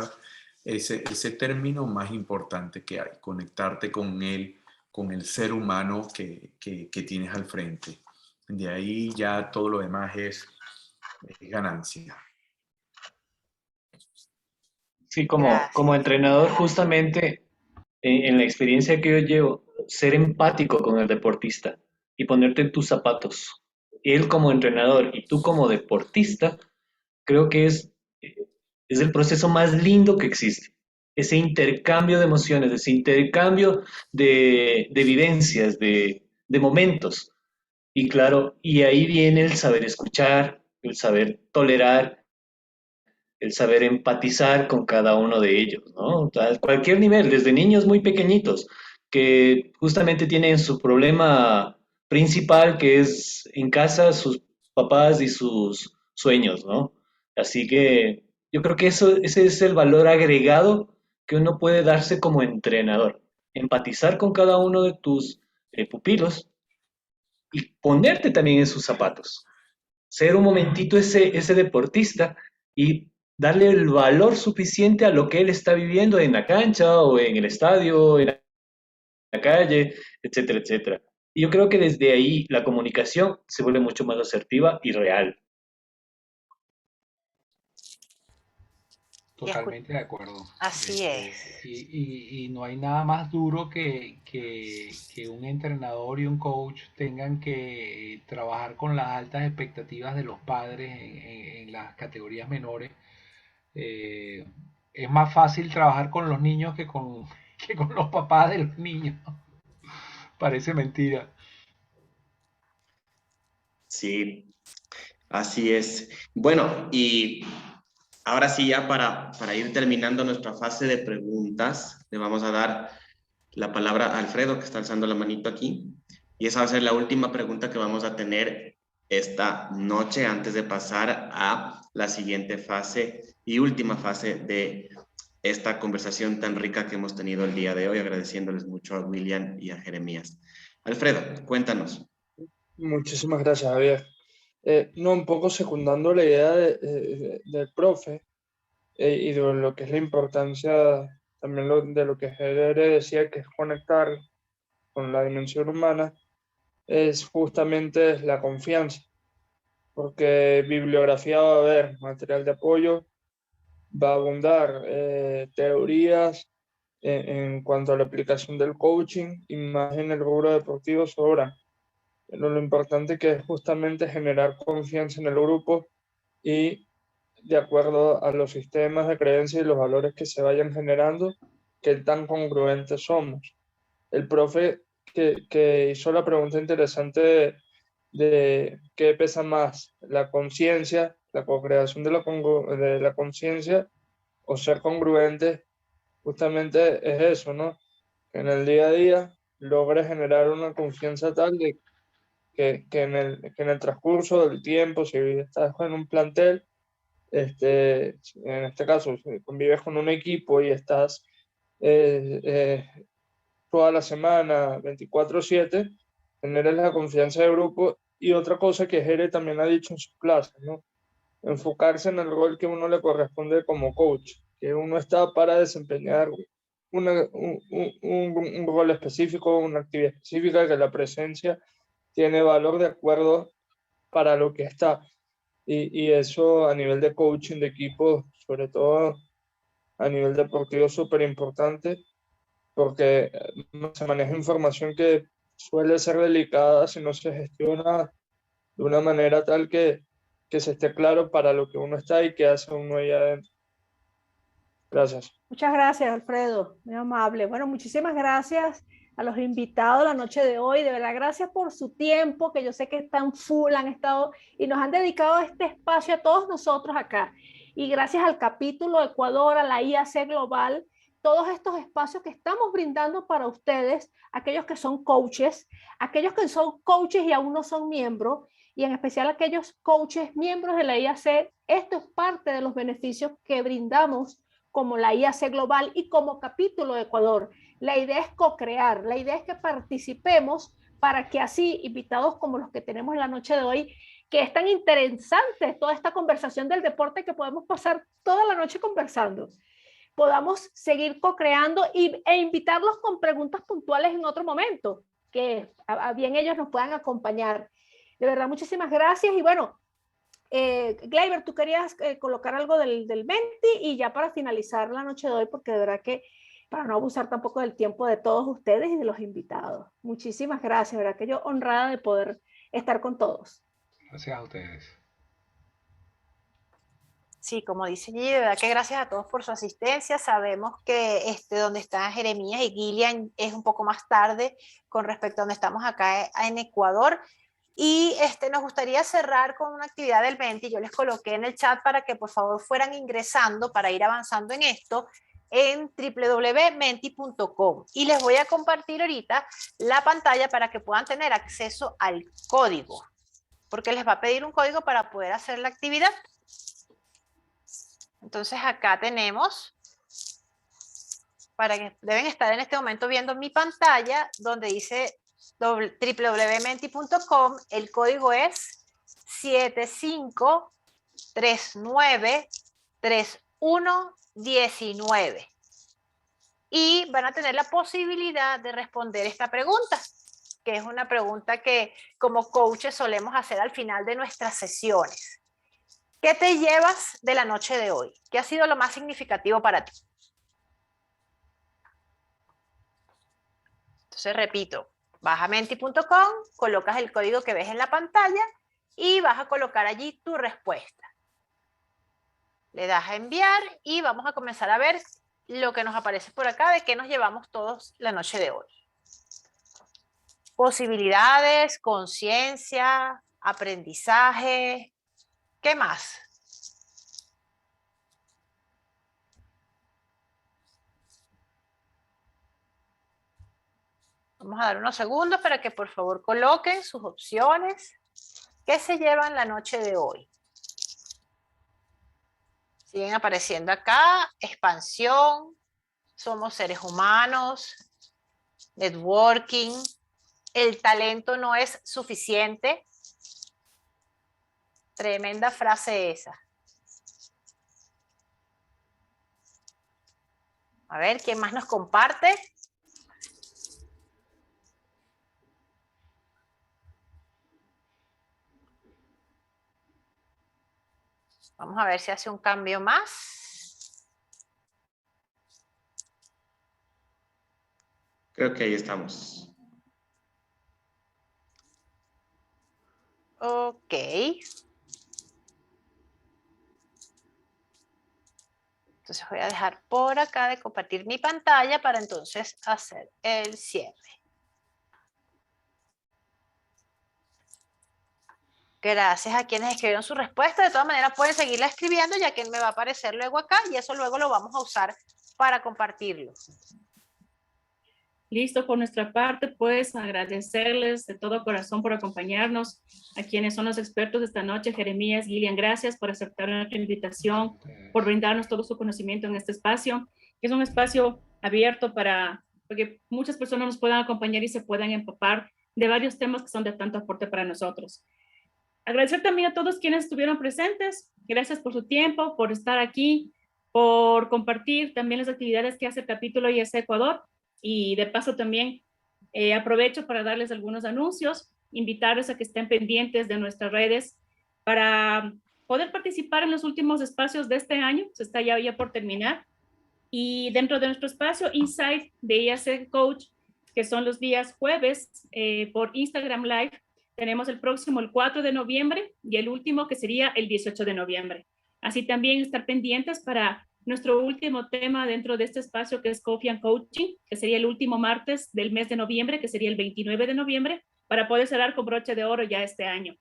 Speaker 4: ese término más importante que hay, conectarte con él, con el ser humano que tienes al frente. De ahí ya todo lo demás es ganancia.
Speaker 9: Sí, como entrenador, justamente en la experiencia que yo llevo, ser empático con el deportista y ponerte en tus zapatos. Él como entrenador y tú como deportista, creo que es el proceso más lindo que existe. Ese intercambio de emociones, ese intercambio de vivencias, de momentos. Y claro, y ahí viene el saber escuchar, el saber tolerar, el saber empatizar con cada uno de ellos, ¿no? A cualquier nivel, desde niños muy pequeñitos, que justamente tienen su problema principal, que es en casa sus papás y sus sueños, ¿no? Así que yo creo que ese es el valor agregado que uno puede darse como entrenador, empatizar con cada uno de tus pupilos y ponerte también en sus zapatos, ser un momentito ese deportista y darle el valor suficiente a lo que él está viviendo en la cancha o en el estadio, en la calle, etcétera, etcétera. Y yo creo que desde ahí la comunicación se vuelve mucho más asertiva y real.
Speaker 1: Totalmente de acuerdo.
Speaker 3: Así es.
Speaker 1: Y no hay nada más duro que un entrenador y un coach tengan que trabajar con las altas expectativas de los padres en las categorías menores. Eh, es más fácil trabajar con los niños que con los papás de los niños. Parece mentira.
Speaker 2: Sí, así es. Bueno, y ahora sí, ya para ir terminando nuestra fase de preguntas, le vamos a dar la palabra a Alfredo, que está alzando la manito aquí. Y esa va a ser la última pregunta que vamos a tener esta noche antes de pasar a la siguiente fase y última fase de esta conversación tan rica que hemos tenido el día de hoy, agradeciéndoles mucho a William y a Jeremías. Alfredo, cuéntanos.
Speaker 7: Muchísimas gracias, Javier. No, un poco secundando la idea del profe y de lo que es la importancia, también de lo que Hedere decía, que es conectar con la dimensión humana, es justamente la confianza, porque bibliografía va a haber, material de apoyo, va a abundar teorías en cuanto a la aplicación del coaching y más en el rubro deportivo sobra. Pero lo importante que es justamente generar confianza en el grupo y de acuerdo a los sistemas de creencias y los valores que se vayan generando, qué tan congruentes somos. El profe que hizo la pregunta interesante de qué pesa más, la conciencia, la co-creación de la conciencia o ser congruente, justamente es eso, ¿no? Que en el día a día logres generar una confianza tal de que en el transcurso del tiempo, si estás en un plantel, en este caso, si convives con un equipo y estás eh, eh, toda la semana, 24/7, tener la confianza del grupo. Y otra cosa que Jere también ha dicho en sus clases, ¿no? Enfocarse en el rol que uno le corresponde como coach, que uno está para desempeñar un rol específico, una actividad específica, que la presencia tiene valor de acuerdo para lo que está. Y eso a nivel de coaching de equipo, sobre todo a nivel deportivo, es súper importante porque se maneja información que suele ser delicada si no se gestiona de una manera tal que se esté claro para lo que uno está y qué hace uno ahí adentro. Gracias.
Speaker 5: Muchas gracias, Alfredo, muy amable. Bueno, muchísimas gracias a los invitados la noche de hoy. De verdad, gracias por su tiempo, que yo sé que están full, han estado y nos han dedicado este espacio a todos nosotros acá. Y gracias al capítulo Ecuador, a la IAC Global, todos estos espacios que estamos brindando para ustedes, aquellos que son coaches y aún no son miembros, y en especial aquellos coaches miembros de la IAC. Esto es parte de los beneficios que brindamos como la IAC Global y como capítulo de Ecuador. La idea es co-crear, la idea es que participemos para que así, invitados como los que tenemos en la noche de hoy, que es tan interesante toda esta conversación del deporte que podemos pasar toda la noche conversando, podamos seguir co-creando e invitarlos con preguntas puntuales en otro momento, que a bien ellos nos puedan acompañar. De verdad, muchísimas gracias y bueno, Gleyber, tú querías colocar algo del Menti y ya para finalizar la noche de hoy, porque de verdad que para no abusar tampoco del tiempo de todos ustedes y de los invitados. Muchísimas gracias, verdad que yo honrada de poder estar con todos.
Speaker 1: Gracias a ustedes.
Speaker 3: Sí, como dice Gigi, de verdad que gracias a todos por su asistencia. Sabemos que donde están Jeremías y Gillian es un poco más tarde con respecto a donde estamos acá en Ecuador. Y nos gustaría cerrar con una actividad del Menti. Yo les coloqué en el chat para que por favor fueran ingresando para ir avanzando en esto en www.menti.com. Y les voy a compartir ahorita la pantalla para que puedan tener acceso al código, porque les va a pedir un código para poder hacer la actividad. Entonces acá tenemos, para que deben estar en este momento viendo mi pantalla, donde dice www.menti.com, el código es 75393119 y van a tener la posibilidad de responder esta pregunta, que es una pregunta que como coaches solemos hacer al final de nuestras sesiones. ¿Qué te llevas de la noche de hoy? ¿Qué ha sido lo más significativo para ti? Entonces repito, vas a menti.com, colocas el código que ves en la pantalla y vas a colocar allí tu respuesta. Le das a enviar y vamos a comenzar a ver lo que nos aparece por acá de qué nos llevamos todos la noche de hoy. Posibilidades, conciencia, aprendizaje, ¿qué más? Vamos a dar unos segundos para que por favor coloquen sus opciones. ¿Qué se llevan la noche de hoy? Siguen apareciendo acá, expansión, somos seres humanos, networking, el talento no es suficiente. Tremenda frase esa. A ver, ¿quién más nos comparte? Vamos a ver si hace un cambio más.
Speaker 2: Creo que ahí estamos.
Speaker 3: Ok. Entonces voy a dejar por acá de compartir mi pantalla para entonces hacer el cierre. Gracias a quienes escribieron su respuesta. De todas maneras pueden seguirla escribiendo ya que me va a aparecer luego acá y eso luego lo vamos a usar para compartirlo.
Speaker 6: Listo, por nuestra parte, pues agradecerles de todo corazón por acompañarnos, a quienes son los expertos de esta noche, Jeremías, Gillian, gracias por aceptar nuestra invitación, por brindarnos todo su conocimiento en este espacio, que es un espacio abierto para que muchas personas nos puedan acompañar y se puedan empapar de varios temas que son de tanto aporte para nosotros. Agradecer también a todos quienes estuvieron presentes, gracias por su tiempo, por estar aquí, por compartir también las actividades que hace el capítulo IS Ecuador. Y de paso también aprovecho para darles algunos anuncios, invitarles a que estén pendientes de nuestras redes para poder participar en los últimos espacios de este año, se está ya por terminar. Y dentro de nuestro espacio Insight de IAC Coach, que son los días jueves por Instagram Live, tenemos el próximo, el 4 de noviembre, y el último que sería el 18 de noviembre. Así también estar pendientes para nuestro último tema dentro de este espacio, que es Coffee and Coaching, que sería el último martes del mes de noviembre, que sería el 29 de noviembre, para poder cerrar con broche de oro ya este año.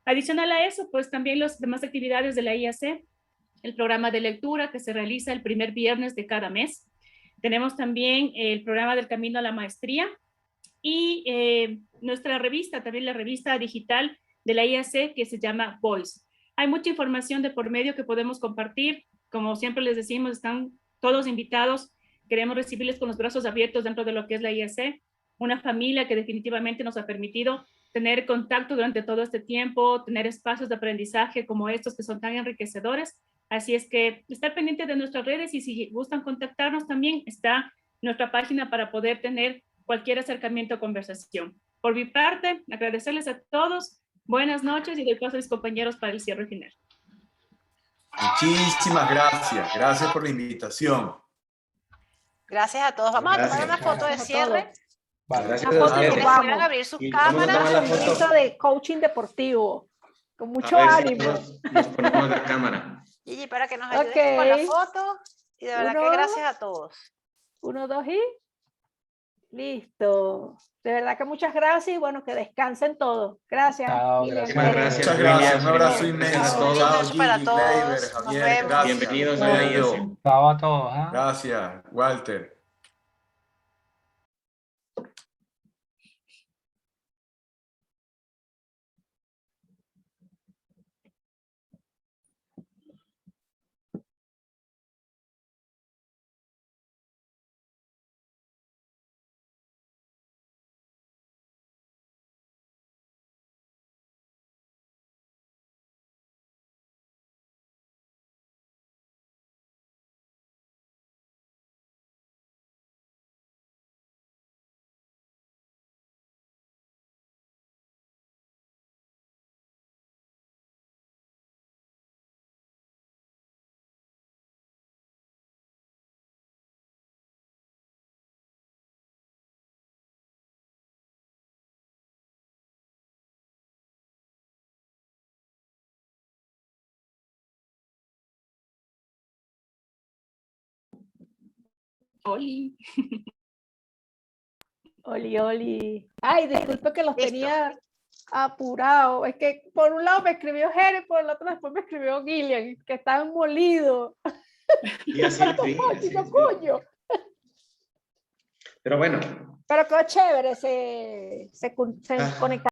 Speaker 6: Adicional a eso, pues también las demás actividades de la IAC, el programa de lectura que se realiza el primer viernes de cada mes. Tenemos también el programa del Camino a la Maestría y nuestra revista, también la revista digital de la IAC que se llama Voice. Hay mucha información de por medio que podemos compartir. Como siempre les decimos, están todos invitados. Queremos recibirles con los brazos abiertos dentro de lo que es la IAC, una familia que definitivamente nos ha permitido tener contacto durante todo este tiempo, tener espacios de aprendizaje como estos que son tan enriquecedores. Así es que estar pendiente de nuestras redes y si gustan contactarnos también está nuestra página para poder tener cualquier acercamiento o conversación. Por mi parte, agradecerles a todos, buenas noches y doy paso a mis compañeros para el cierre final.
Speaker 4: Muchísimas gracias. Gracias por la invitación.
Speaker 3: Gracias a todos. Vamos a tomar una foto de cierre.
Speaker 1: Vale.
Speaker 2: Gracias
Speaker 5: Una
Speaker 2: a
Speaker 5: foto
Speaker 2: ustedes.
Speaker 5: y
Speaker 3: Quienes
Speaker 5: vamos.
Speaker 3: quieran abrir sus
Speaker 2: Y vamos a tomar
Speaker 3: cámaras.
Speaker 2: la
Speaker 5: Un
Speaker 2: foto.
Speaker 5: poquito de coaching deportivo. Con mucho
Speaker 2: A ver si
Speaker 5: ánimo.
Speaker 2: todos nos ponemos la cámara.
Speaker 3: Gigi, para que nos ayudes
Speaker 5: Ok.
Speaker 3: con la foto. Y de verdad que
Speaker 5: Uno.
Speaker 3: gracias a todos.
Speaker 5: 1, 2 y listo. De verdad que muchas gracias y bueno, que descansen todos. Gracias.
Speaker 1: Chao,
Speaker 5: Gillian,
Speaker 1: gracias.
Speaker 2: Muchas
Speaker 5: Fede.
Speaker 2: gracias.
Speaker 4: Muchas gracias. Un
Speaker 2: William,
Speaker 4: abrazo
Speaker 2: gracias a
Speaker 4: inmenso.
Speaker 2: todos.
Speaker 3: Feliz
Speaker 4: Chao,
Speaker 3: noche para
Speaker 4: Gigi,
Speaker 3: todos.
Speaker 4: Leiber,
Speaker 3: Nos
Speaker 4: Javier.
Speaker 3: vemos.
Speaker 4: Gracias.
Speaker 2: Bienvenidos a la
Speaker 4: Pedro.
Speaker 2: IAC.
Speaker 1: Chao a todos. ¿Ah?
Speaker 4: Gracias, Walter.
Speaker 6: Oli.
Speaker 5: Oli, Oli. Ay, disculpe que los
Speaker 3: Listo.
Speaker 5: tenía apurado. Es que por un lado me escribió Jere, por el otro después me escribió Gillian, que estaban molidos.
Speaker 2: Y así es, sí, así es, sí.
Speaker 5: Coño.
Speaker 2: Pero bueno,
Speaker 5: Pero qué chévere, se conectaron.